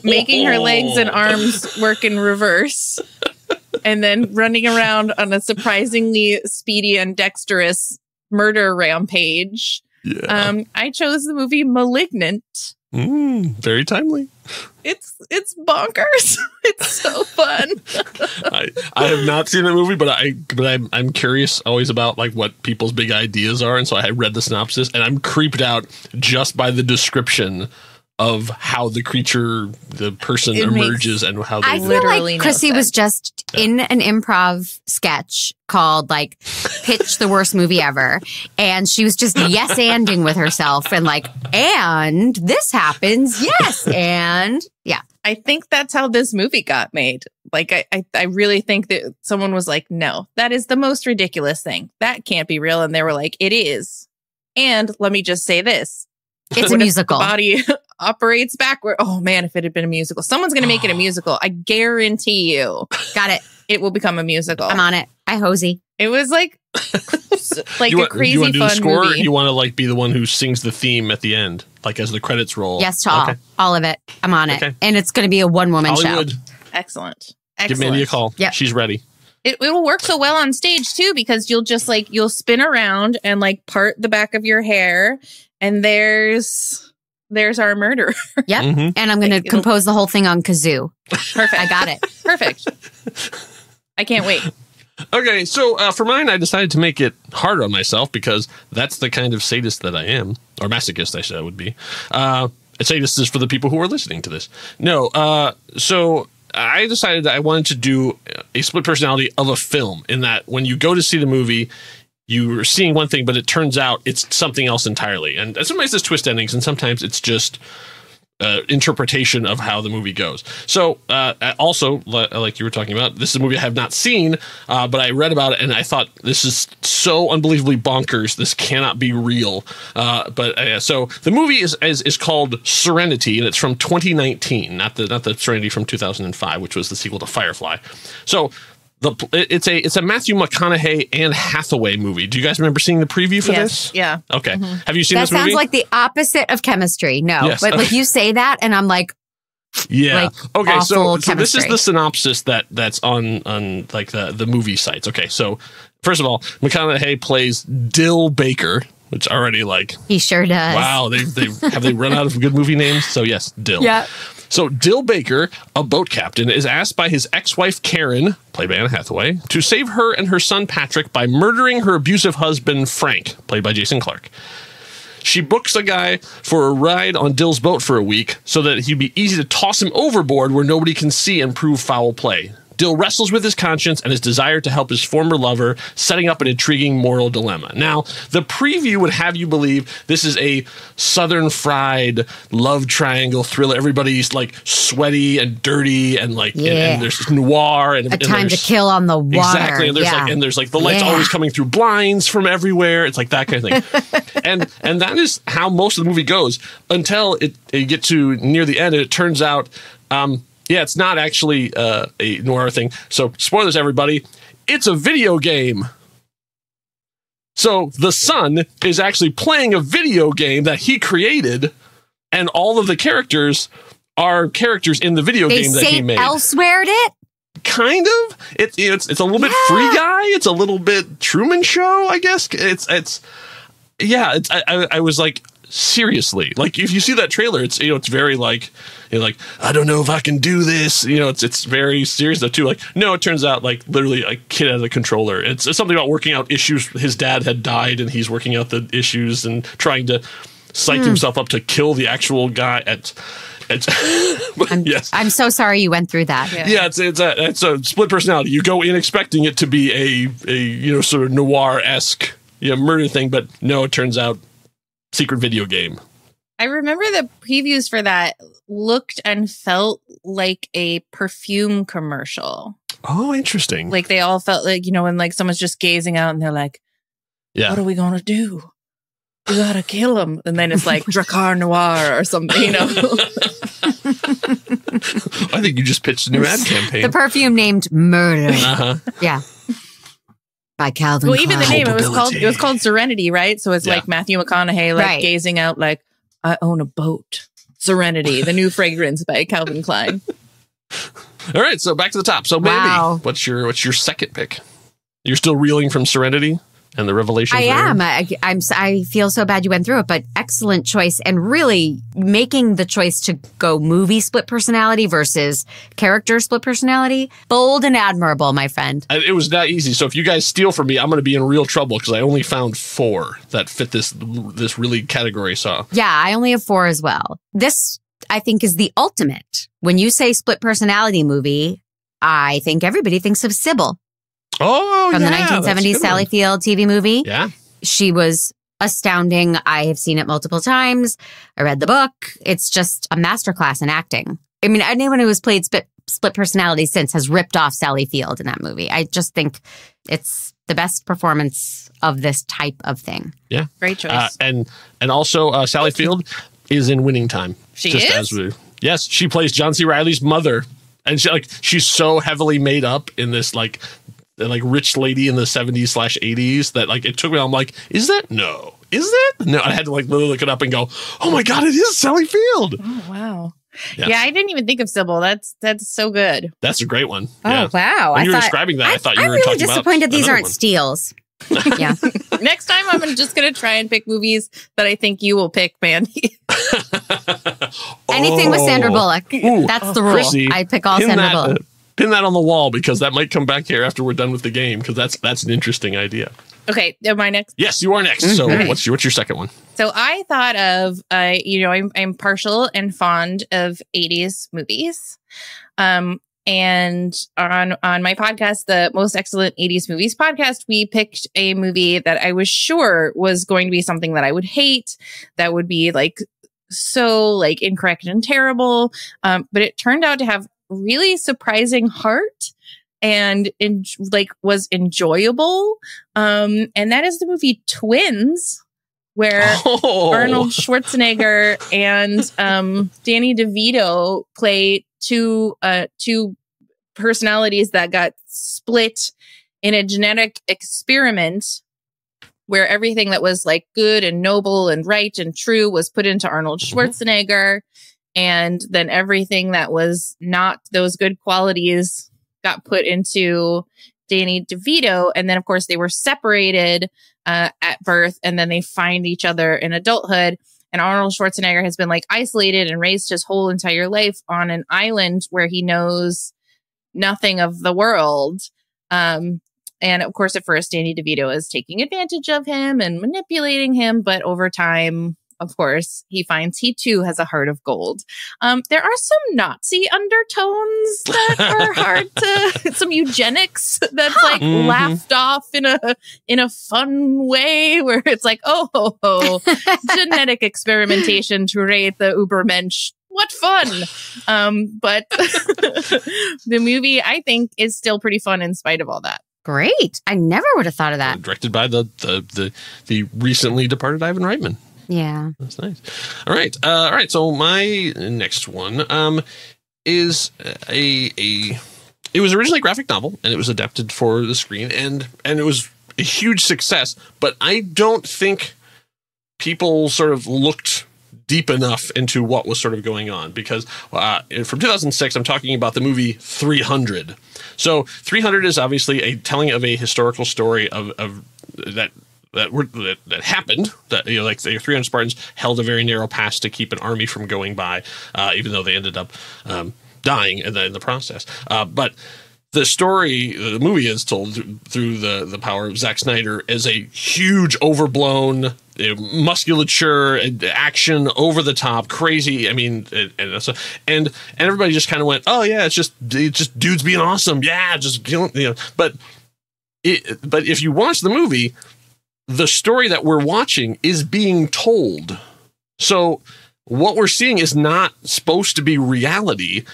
making her legs and arms work in reverse, and then running around on a surprisingly speedy and dexterous murder rampage. Yeah. I chose the movie Malignant. Very timely. It's bonkers. It's so fun. I have not seen the movie, but I'm curious always about what people's big ideas are, and so I read the synopsis, and I'm creeped out just by the description of how the person emerges and how they... I feel like Krissy was just in an improv sketch called Pitch the Worst Movie Ever. And she was just yes-anding with herself and and this happens. Yes. And yeah. I think that's how this movie got made. I really think that someone was like, no, that is the most ridiculous thing. That can't be real. And they were like, it is. And let me just say this. It's a musical. The body operates backward. Oh man, if it had been a musical, someone's going to make it a musical. I guarantee you. Got it. It will become a musical. I'm on it. Hi, Hosey. It was a crazy you want to do the fun score, movie. Or you want to be the one who sings the theme at the end, as the credits roll? Yes, to all of it. I'm on it. And it's going to be a one-woman show. Excellent. Give Mandy a call. Yep. She's ready. It will work so well on stage too, because you'll just you'll spin around and part the back of your hair, and there's our murderer. Yep. Mm-hmm. And I'm going to compose the whole thing on kazoo. Perfect. I got it. Perfect. I can't wait. Okay, so for mine, I decided to make it harder on myself, because that's the kind of sadist that I am, or masochist, I said I would be. A sadist is for the people who are listening to this. No, so I decided that I wanted to do a split personality of a film, in that when you go to see the movie, you're seeing one thing, but it turns out it's something else entirely. And sometimes it's twist endings, and sometimes it's just interpretation of how the movie goes. So also, like you were talking about, this is a movie I have not seen, but I read about it and I thought, this is so unbelievably bonkers. This cannot be real. So the movie is called Serenity, and it's from 2019, not the Serenity from 2005, which was the sequel to Firefly. So it's a Matthew McConaughey and Hathaway movie. Do you guys remember seeing the preview for this? Yeah. Okay. Have you seen this movie? That sounds like the opposite of chemistry. No, yes. But like you say that, and I'm like, yeah. Okay. So this is chemistry. the synopsis that's on like the movie sites. Okay. So first of all, McConaughey plays Dill Baker, which already like he sure does. Wow. They run out of good movie names? So yes, Dill. Yeah. So Dill Baker, a boat captain, is asked by his ex-wife Karen, played by Anne Hathaway, to save her and her son Patrick by murdering her abusive husband Frank, played by Jason Clarke. She books a guy for a ride on Dill's boat for a week so that he'd be easy to toss him overboard where nobody can see and prove foul play. Dill wrestles with his conscience and his desire to help his former lover, setting up an intriguing moral dilemma. Now, the preview would have you believe this is a Southern fried love triangle thriller. Everybody's like sweaty and dirty and like, and there's noir and a time to kill on the water. Exactly. And there's like the lights always coming through blinds from everywhere. It's like that kind of thing. and that is how most of the movie goes until you get to near the end and it turns out, yeah, it's not actually a noir thing. So, spoilers, everybody. It's a video game. So, the son is actually playing a video game that he created, and all of the characters are characters in the video game that he made. They Elsewhere'd it? Kind of. It's a little bit Free Guy. It's a little bit Truman Show, I guess. I was like, seriously, like if you see that trailer, it's it's very like I don't know if I can do this. It's very serious though too. Like no, it turns out like literally a kid has a controller. It's something about working out issues. His dad had died, and he's working out the issues and trying to psych himself up to kill the actual guy. Yes, I'm so sorry you went through that. Yeah, it's a split personality. You go in expecting it to be a sort of noir-esque murder thing, but no, it turns out secret video game. I remember the previews for that looked and felt like a perfume commercial. Oh, interesting. Like they all felt like, when like someone's just gazing out and they're like, what are we going to do? We got to kill him. And then it's like Dracar Noir or something, I think you just pitched a new ad campaign. The perfume named Murder. Uh-huh. Yeah. By Calvin Klein. Even the name, it was called Serenity, right? So it's like Matthew McConaughey gazing out like, I own a boat. Serenity, the new fragrance by Calvin Klein. All right, so back to the top. So Mandy, what's your second pick? You're still reeling from Serenity and the revelation. I am. I feel so bad you went through it, but excellent choice, and really making the choice to go movie split personality versus character split personality. Bold and admirable, my friend. It was not easy. So if you guys steal from me, I'm going to be in real trouble because I only found 4 that fit this really category. So yeah, I only have 4 as well. This, I think, is the ultimate. When you say split personality movie, I think everybody thinks of Sybil. Oh, from the 1970s Sally Field TV movie. Yeah. She was astounding. I have seen it multiple times. I read the book. It's just a masterclass in acting. I mean, anyone who has played split personality since has ripped off Sally Field in that movie. I just think it's the best performance of this type of thing. Yeah. Great choice. And also Sally Field is in Winning Time. She is? Yes, she plays John C. Reilly's mother. And she's so heavily made up in this like rich lady in the 70s/80s that like it took me. I'm like, is that no? Is that no? I had to like literally look it up and go, oh my god, it is Sally Field. Oh wow. Yeah, I didn't even think of Sybil. That's so good. That's a great one. Oh wow! When you were describing that, I thought you were really talking about. I'm disappointed these aren't steals. Yeah. Next time, I'm just going to try and pick movies that I think you will pick, Mandy. Anything with Sandra Bullock. That's the rule. Krissy, I pick all Sandra Bullock. Pin that on the wall because that might come back here after we're done with the game because that's an interesting idea. Okay, am I next? Yes, you are next. So what's your second one? So I thought of I'm partial and fond of 80s movies. And And on my podcast, the Most Excellent 80s Movies podcast, we picked a movie that I was sure was going to be something that I would hate, that would be like so like incorrect and terrible. But it turned out to have really surprising heart and was enjoyable. And that is the movie Twins, where Arnold Schwarzenegger and Danny DeVito play two personalities that got split in a genetic experiment where everything that was like good and noble and right and true was put into Arnold Schwarzenegger. And then everything that was not those good qualities got put into Danny DeVito. And then, of course, they were separated at birth, and then they find each other in adulthood. And Arnold Schwarzenegger has been like isolated and raised his whole entire life on an island where he knows nothing of the world. And of course, at first, Danny DeVito is taking advantage of him and manipulating him. But over time, of course, he finds he too has a heart of gold. There are some Nazi undertones that are hard to, some eugenics that's like laughed off in a fun way, where it's like, oh, genetic experimentation to raise the Ubermensch. What fun. But the movie, I think, is still pretty fun in spite of all that. Great. I never would have thought of that. Directed by the recently departed Ivan Reitman. Yeah. That's nice. All right. So my next one is it was originally a graphic novel, and it was adapted for the screen, and it was a huge success, but I don't think people sort of looked deep enough into what was sort of going on, because from 2006, I'm talking about the movie 300. So 300 is obviously a telling of a historical story of that happened. That, you know, like the 300 Spartans held a very narrow pass to keep an army from going by, even though they ended up dying in the process. But the story, the movie is told through the power of Zack Snyder as a huge, overblown, musculature, action, over the top, crazy. I mean, and everybody just kind of went, "Oh yeah, it's just dudes being awesome." Yeah, just you know. But if you watch the movie, the story that we're watching is being told. So what we're seeing is not supposed to be reality.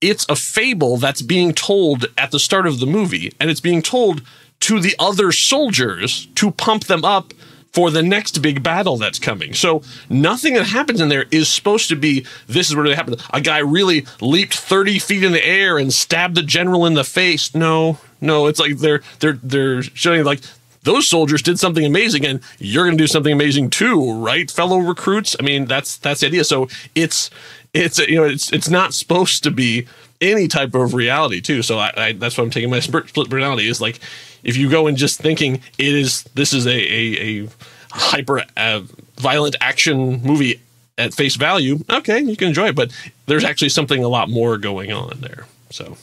It's a fable that's being told at the start of the movie, and it's being told to the other soldiers to pump them up for the next big battle that's coming. So nothing that happens in there is supposed to be, this is what really happened. A guy really leaped 30 feet in the air and stabbed the general in the face. No, it's like they're showing like, those soldiers did something amazing, and you're going to do something amazing too, right, fellow recruits? I mean, that's the idea. So it's not supposed to be any type of reality too. So that's what I'm taking my split reality is like, if you go in just thinking this is a hyper violent action movie at face value, okay, you can enjoy it, but there's actually something a lot more going on there. So,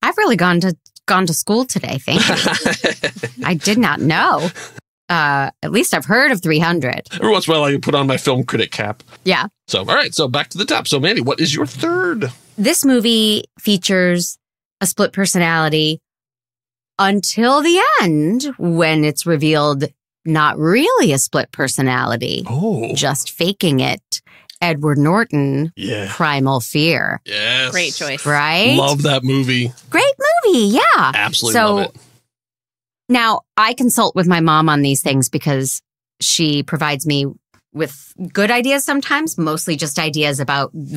I've really gone to school today. Thank you. I did not know. At least I've heard of 300. Every once in a while, I put on my film critic cap. Yeah. So, all right. So back to the top. So, Mandy, what is your third? This movie features a split personality until the end, when it's revealed not really a split personality. Oh. Just faking it. Edward Norton, Primal Fear. Yes. Great choice. Right? Love that movie. Great movie, yeah. Absolutely love it. Now, I consult with my mom on these things because she provides me with good ideas sometimes, mostly just ideas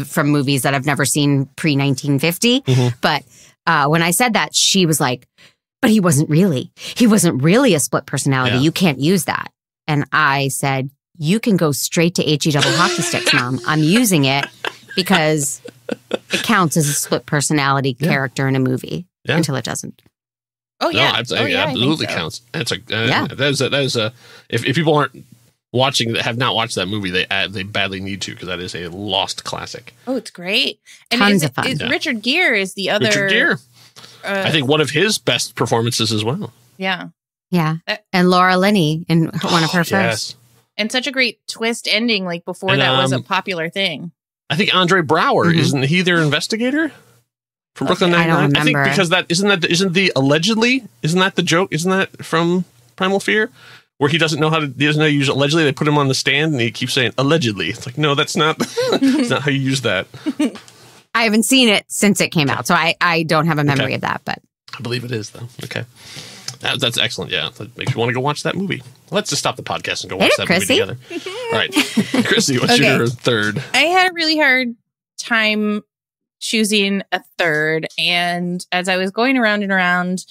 from movies that I've never seen pre-1950. Mm-hmm. But when I said that, she was like, but he wasn't really a split personality. Yeah. You can't use that. And I said, you can go straight to HE double hockey sticks, Mom. I'm using it because it counts as a split personality character in a movie until it doesn't. Oh yeah, no, it absolutely counts. That's that is a if people aren't watching that have not watched that movie, they badly need to, because that is a lost classic. Oh, it's great. And tons of fun. Richard Gere is the other. Richard Gere. I think one of his best performances as well. Yeah. Yeah. And Laura Linney in one of her first. And such a great twist ending, like before that was a popular thing. I think Andre Braugher, isn't he their investigator? From Brooklyn Nine-Nine? I don't remember. I think because isn't that the joke? Isn't that from Primal Fear? Where he doesn't know how to use allegedly. They put him on the stand and he keeps saying allegedly. It's like, no, that's not, that's not how you use that. I haven't seen it since it came out, so I don't have a memory of that, but I believe it is, though. Okay. That's excellent. Yeah. That makes you want to go watch that movie. Let's just stop the podcast and go watch that movie together. All right. Krissy, what's your third? I had a really hard time choosing a third. And as I was going around and around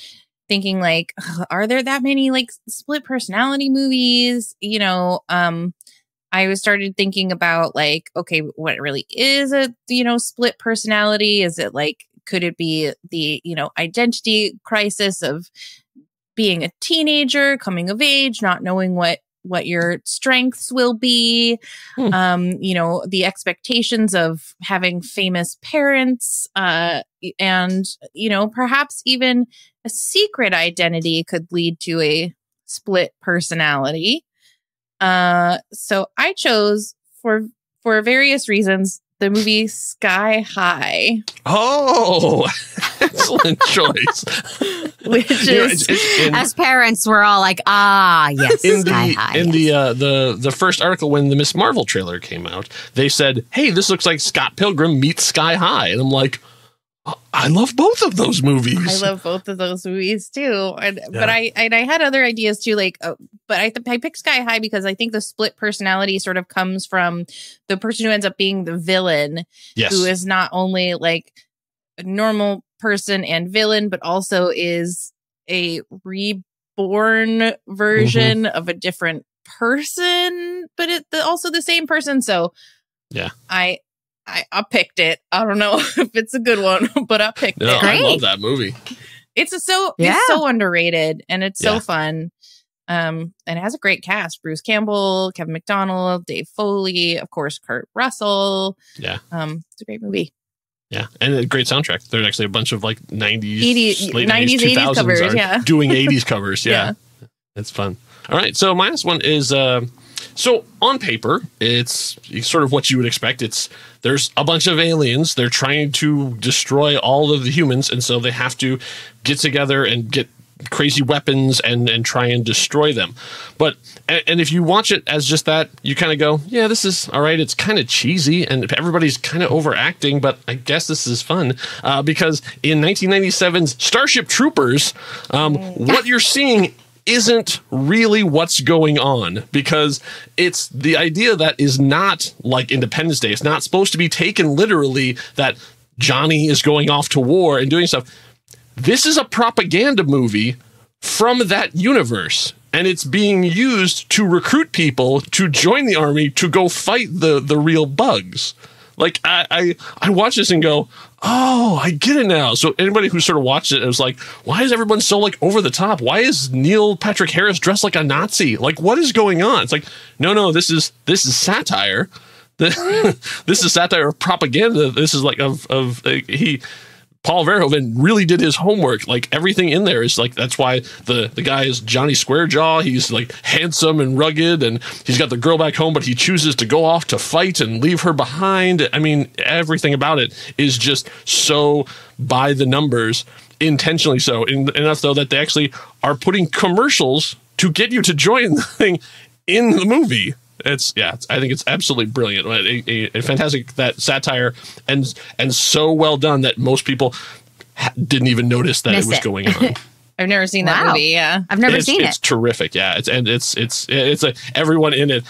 thinking like, are there that many like split personality movies? You know, I started thinking about like, okay, what really is a, split personality? Is it like, could it be the, identity crisis of being a teenager, coming of age, not knowing what your strengths will be, the expectations of having famous parents, and, perhaps even a secret identity could lead to a split personality. So I chose for various reasons the movie Sky High. Oh, excellent choice. Which is, as parents, we're all like, yes, Sky High. In the first article when the Miss Marvel trailer came out, they said, hey, this looks like Scott Pilgrim meets Sky High. And I'm like, I love both of those movies. I love both of those movies too. But I had other ideas too, like, but I picked Sky High because I think the split personality sort of comes from the person who ends up being the villain, who is not only like a normal person and villain, but also is a reborn version of a different person, but also the same person. So yeah, I picked it. I don't know if it's a good one, but I picked it. I love that movie. It's so underrated and it's so fun. And it has a great cast: Bruce Campbell, Kevin McDonald, Dave Foley, of course, Kurt Russell. Yeah. It's a great movie. Yeah, and a great soundtrack. There's actually a bunch of like 90s, late 90s, 80s covers, doing 80s covers. Yeah. It's fun. All right, so my last one is so on paper, it's sort of what you would expect. There's a bunch of aliens. They're trying to destroy all of the humans, and so they have to get together and get crazy weapons and try and destroy them. But and if you watch it as just that, you kind of go, yeah, this is all right. It's kind of cheesy and everybody's kind of overacting, but I guess this is fun because in 1997's Starship Troopers, what you're seeing isn't really what's going on, because it's the idea that is not like Independence Day. It's not supposed to be taken literally that Johnny is going off to war and doing stuff. This is a propaganda movie from that universe, and it's being used to recruit people to join the army to go fight the real bugs. Like, I watch this and go, oh, I get it now. So anybody who sort of watched it was like, why is everyone so like over the top? Why is Neil Patrick Harris dressed like a Nazi? Like, what is going on? It's like, no, this is satire. This is satire of propaganda. This is like Paul Verhoeven really did his homework. Like, everything in there is like, that's why the guy is Johnny Squarejaw. He's like handsome and rugged, and he's got the girl back home, but he chooses to go off to fight and leave her behind. I mean, everything about it is just so by the numbers, intentionally so. Enough though that they actually are putting commercials to get you to join the thing in the movie. I think it's absolutely brilliant. A fantastic that satire and so well done that most people didn't even notice that it was going on. I've never seen that movie. Yeah, I've never seen it. It's terrific. Yeah, it's like everyone in it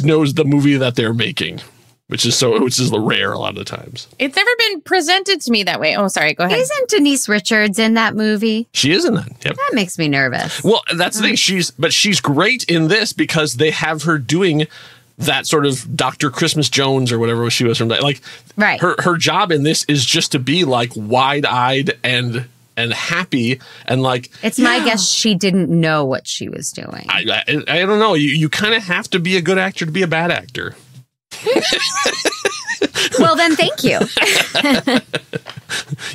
knows the movie that they're making, which is rare a lot of the times. It's never been presented to me that way. Oh, sorry. Go ahead. Isn't Denise Richards in that movie? She is in that. Yep. That makes me nervous. Well, that's the thing. She's great in this because they have her doing that sort of Dr. Christmas Jones or whatever she was from that. Like, right. Her job in this is just to be like wide-eyed and happy and like. It's my guess she didn't know what she was doing. I don't know. You kind of have to be a good actor to be a bad actor. Well, then, thank you.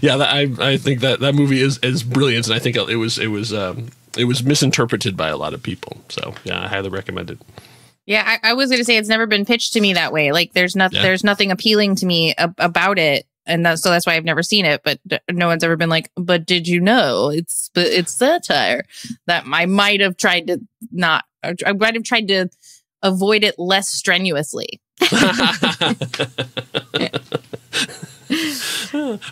Yeah, I think that movie is brilliant, and I think it was misinterpreted by a lot of people. So yeah, I highly recommend it. Yeah, I was going to say it's never been pitched to me that way. Like, there's nothing appealing to me about it. so that's why I've never seen it. But no one's ever been like, but did you know it's satire? That I might have tried to avoid it less strenuously.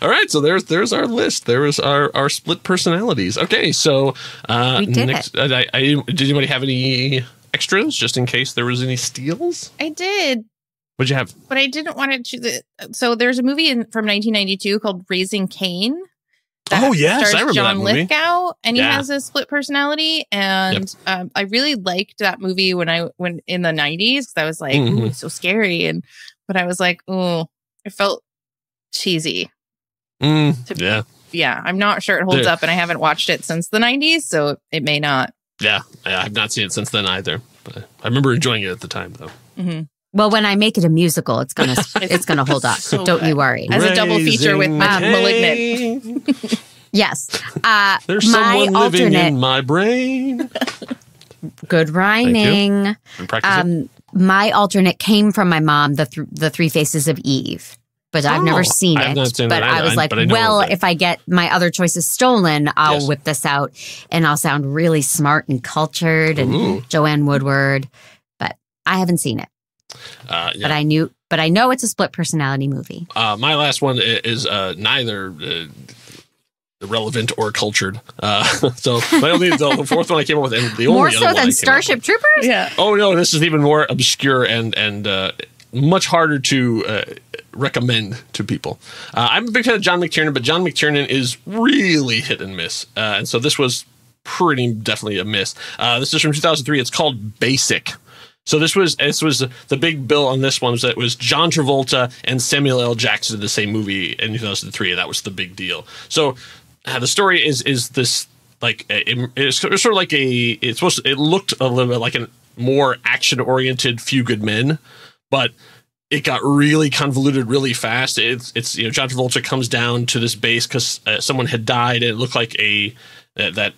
All right, so there's our list. There was our split personalities. Okay, so we did next, did anybody have any extras just in case there was any steals? I did. What'd you have? But I didn't want to choose it. So there's a movie from 1992 called Raising Cain. Oh yes, stars I remember John that movie. Lithgow, and he has a split personality. And I really liked that movie when in the 90s, because I was like, ooh, it's so scary. But I was like, oh, it felt cheesy. Yeah, I'm not sure it holds up, and I haven't watched it since the 90s, so it may not. Yeah, I've not seen it since then either. But I remember enjoying it at the time, though. Mm-hmm. Well, when I make it a musical, it's gonna hold up. So Don't good. you worry. As a double feature with Malignant. Yes. There's someone living in my brain. Good rhyming. My alternate came from my mom, the Three Faces of Eve. But I've never seen it. But I was like, well, if I get my other choices stolen, I'll whip this out and I'll sound really smart and cultured and Joanne Woodward. But I haven't seen it. But I know it's a split personality movie. My last one is neither relevant or cultured. So the fourth one I came up with, and the only more other so one than Starship Troopers. Yeah. Oh no, this is even more obscure and much harder to recommend to people. I'm a big fan of John McTiernan, but John McTiernan is really hit and miss, and so this was pretty definitely a miss. This is from 2003. It's called Basic. So this was the big bill on this one was that it was John Travolta and Samuel L. Jackson in the same movie in 2003, and that was the big deal. So the story is this like it's sort of like it looked a little bit like a more action oriented Few Good Men, but it got really convoluted really fast. It's John Travolta comes down to this base because someone had died, and it looked like that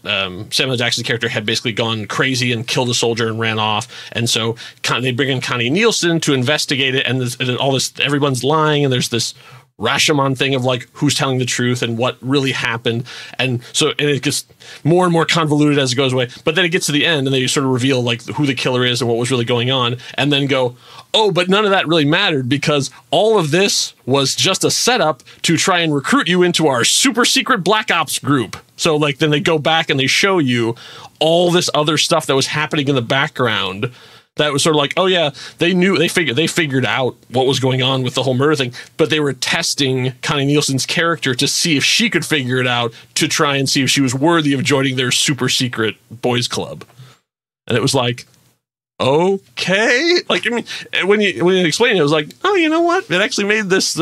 Samuel Jackson's character had basically gone crazy and killed a soldier and ran off. And so they bring in Connie Nielsen to investigate it, and all this, everyone's lying, and there's this Rashomon thing of like who's telling the truth and what really happened. And it gets more and more convoluted as it goes away. But then it gets to the end, and they sort of reveal like who the killer is and what was really going on, and then go, oh, but none of that really mattered because all of this was just a setup to try and recruit you into our super secret Black Ops group. So like then they go back and they show you all this other stuff that was happening in the background that was sort of like, oh yeah, they figured out what was going on with the whole murder thing, but they were testing Connie Nielsen's character to see if she could figure it out, to try and see if she was worthy of joining their super secret boys club. And it was like, okay, like I mean, when you explain it, it was like, oh, you know what? It actually made this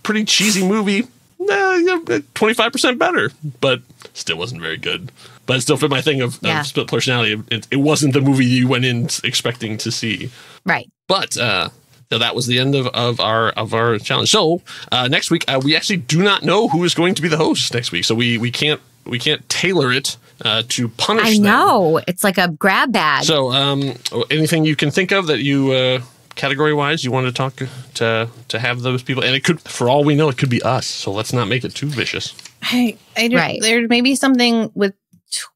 pretty cheesy movie 25% better, but still wasn't very good. But it still fit my thing of split personality. It wasn't the movie you went in expecting to see, right? But so that was the end of our challenge. So next week we actually do not know who is going to be the host next week. So we can't tailor it to punish them. I know. It's like a grab bag. So anything you can think of that you category wise you want to talk to have those people, and it could, for all we know, it could be us. So let's not make it too vicious. There may be something with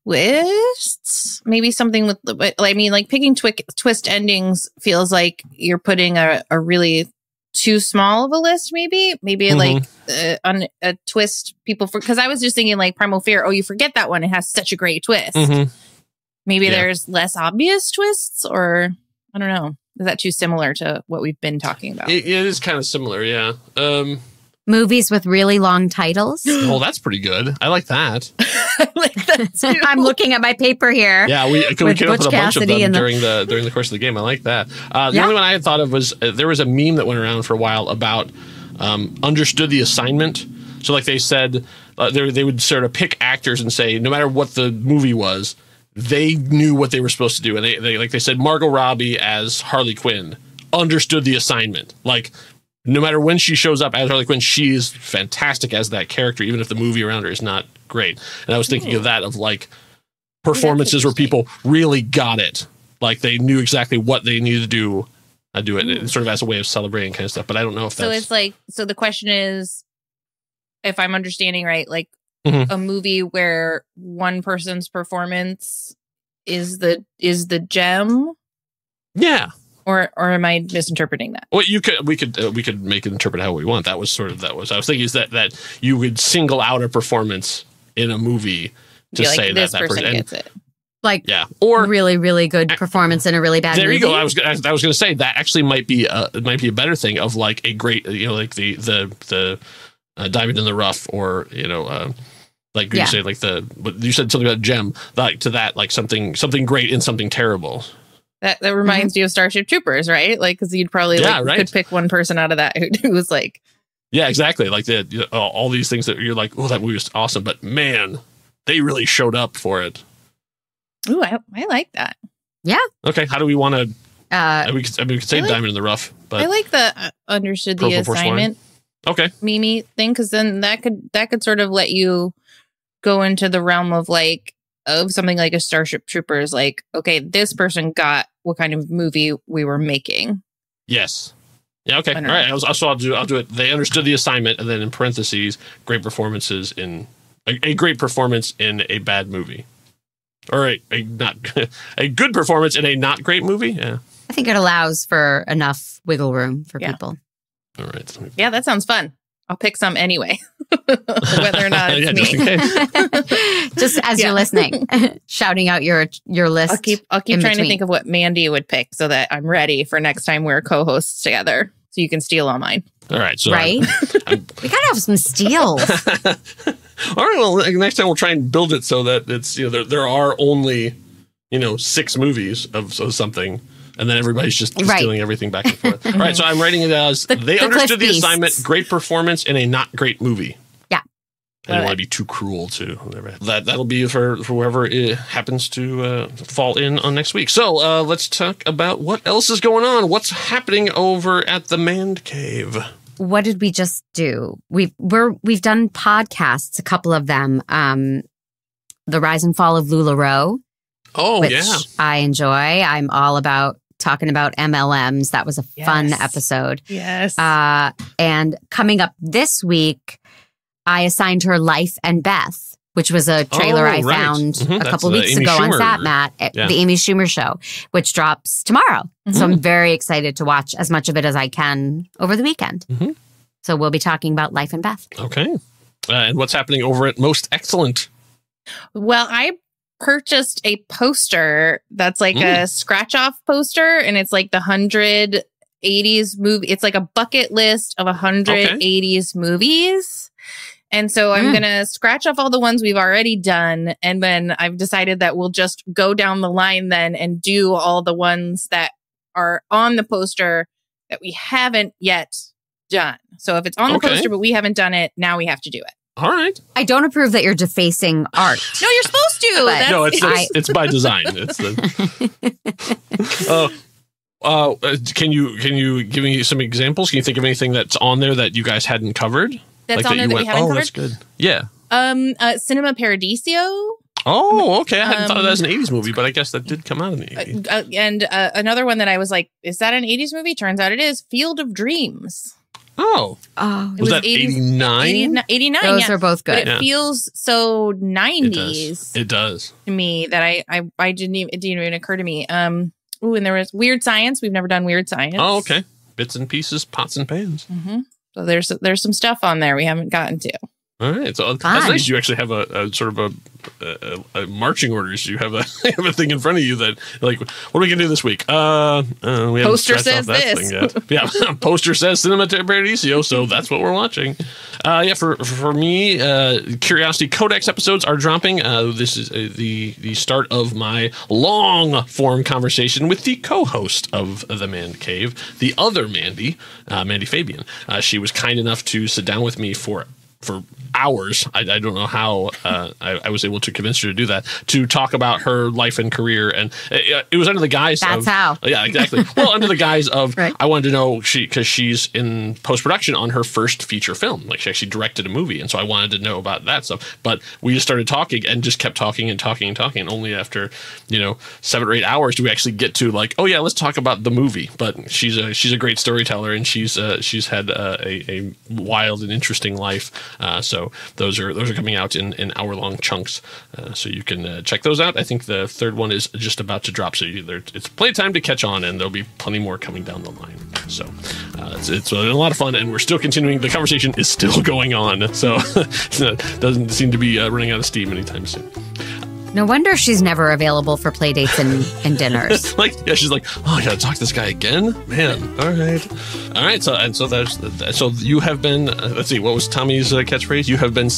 twists, maybe something with I mean, like picking twist endings feels like you're putting a really too small of a list. Maybe like on a twist people because I was just thinking like Primal Fear. Oh, you forget that one. It has such a great twist. Maybe there's less obvious twists, or I don't know. Is that too similar to what we've been talking about? It is kind of similar, yeah. Movies with really long titles. Oh, that's pretty good. I like that. I like that too. I'm looking at my paper here. Yeah, we came up with a bunch of them during the course of the game. I like that. The only one I had thought of was there was a meme that went around for a while about understood the assignment. So like they said, they would sort of pick actors and say no matter what the movie was, they knew what they were supposed to do. And they said Margot Robbie as Harley Quinn understood the assignment. Like, no matter when she shows up as Harley Quinn, she is fantastic as that character, even if the movie around her is not great. And I was thinking of that, of like performances where people really got it. Like they knew exactly what they needed to do. I do it sort of as a way of celebrating kind of stuff. But I don't know if that's... So it's like, so the question is, if I'm understanding right, like a movie where one person's performance is the gem. Yeah. Or am I misinterpreting that? Well, we could make it interpret how we want. I was thinking is that you would single out a performance in a movie to say this that person gets it. Like, or really, really good performance in a really bad movie. There you go. I was going to say that actually might be a better thing of like a great, like the Diamond in the Rough, or like you say, like but you said something about gem, like to that, like something great in something terrible. That reminds you of Starship Troopers, right? Like, because you'd probably could pick one person out of that who was like, yeah, exactly, like all these things that you're like, oh, that movie was awesome, but man, they really showed up for it. Ooh, I like that. Yeah. Okay, how do we want to? We could say Diamond in the Rough, but I like the understood the assignment. Okay, Mimi thing, because then that could sort of let you go into the realm of something like a Starship Troopers. Like, okay, this person got what kind of movie we were making. Yes. Yeah. Okay. All right. I'll do it. They understood the assignment, and then in parentheses, great performances in a great performance in a bad movie. Or a good performance in a not great movie. Yeah, I think it allows for enough wiggle room for people. All right. Yeah, that sounds fun. I'll pick some anyway, whether or not it's me. Just as you're listening, shouting out your list. I'll keep trying to think of what Mandy would pick so that I'm ready for next time we're co-hosts together, so you can steal all mine. All right. So right, we gotta have some steals. All right. Well, next time we'll try and build it so that it's there are only 6 movies of something, and then everybody's just stealing everything back and forth. All right. So I'm writing it as they understood the assignment. Great performance in a not great movie. Yeah. I don't want to be too cruel to whoever. That'll be for whoever it happens to fall in on next week. So let's talk about what else is going on. What's happening over at the Mandcave? What did we just do? We've done podcasts, a couple of them. The Rise and Fall of LuLaRoe. Oh, which I enjoy. I'm all about talking about MLMs. That was a fun episode. Yes. And coming up this week, I assigned her Life and Beth, which was a trailer I found a couple weeks ago on SatMat, the Amy Schumer show, which drops tomorrow. So I'm very excited to watch as much of it as I can over the weekend. So we'll be talking about Life and Beth. Okay. And what's happening over at Most Excellent? Well, I purchased a poster that's like a scratch-off poster, and it's like the 100 80s movie. It's like a bucket list of 100 80s movies. And so I'm going to scratch off all the ones we've already done. And then I've decided that we'll just go down the line then and do all the ones that are on the poster that we haven't yet done. So if it's on the poster, but we haven't done it, now we have to do it. All right. I don't approve that you're defacing art. No, you're supposed to. No, it's by design. It's can you give me some examples? Can you think of anything that's on there that you guys hadn't covered? That's on there that we haven't covered? That's good. Yeah. Cinema Paradiso. Oh, okay. I hadn't thought of that as an 80s movie, but I guess that did come out in the 80s. And another one that I was like, is that an 80s movie? Turns out it is. Field of Dreams. Oh. Was that 89? 89, Those are both good. But it feels so 90s. It does. To me that it didn't even occur to me. And there was Weird Science. We've never done Weird Science. Oh, okay. Bits and pieces, pots and pans. So there's some stuff on there we haven't gotten to. All right, so that's nice. You actually have a sort of a marching orders. You have a thing in front of you that like, what are we gonna do this week? We poster says this. Thing yet. Yeah, poster says Cinema Paradiso, so that's what we're watching. For me, Curiosity Codex episodes are dropping. This is the start of my long form conversation with the co-host of the Mandcave, the other Mandy, Mandy Fabian. She was kind enough to sit down with me for hours. I don't know how I was able to convince her to do that, to talk about her life and career. And it was under the guise of... That's how. Yeah, exactly. Well, under the guise of, I wanted to know, because she's in post-production on her first feature film. Like, she actually directed a movie, and so I wanted to know about that stuff. But we just started talking and just kept talking and talking and talking. And only after, 7 or 8 hours do we actually get to, like, oh, yeah, let's talk about the movie. But she's a great storyteller, and she's had a wild and interesting life. So those are coming out in hour-long chunks. So you can check those out. I think the third one is just about to drop. So it's plenty of time to catch on, and there'll be plenty more coming down the line. So it's been a lot of fun, and we're still continuing. The conversation is still going on. So it doesn't seem to be running out of steam anytime soon. No wonder she's never available for play dates and dinners. She's like, oh, I gotta talk to this guy again, man. All right. So you have been. Let's see, what was Tommy's catchphrase? You have been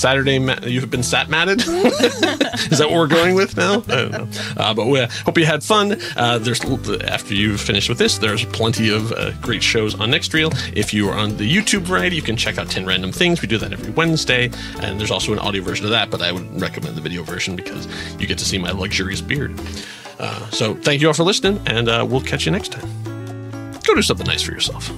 you have been sat matted. Is that what we're going with now? I don't know. But we hope you had fun. After you've finished with this, there's plenty of great shows on Next Reel. If you are on the YouTube variety, you can check out 10 Random Things. We do that every Wednesday, and there's also an audio version of that. But I would recommend the video version because you get to see my luxurious beard. So thank you all for listening, and we'll catch you next time. Go do something nice for yourself.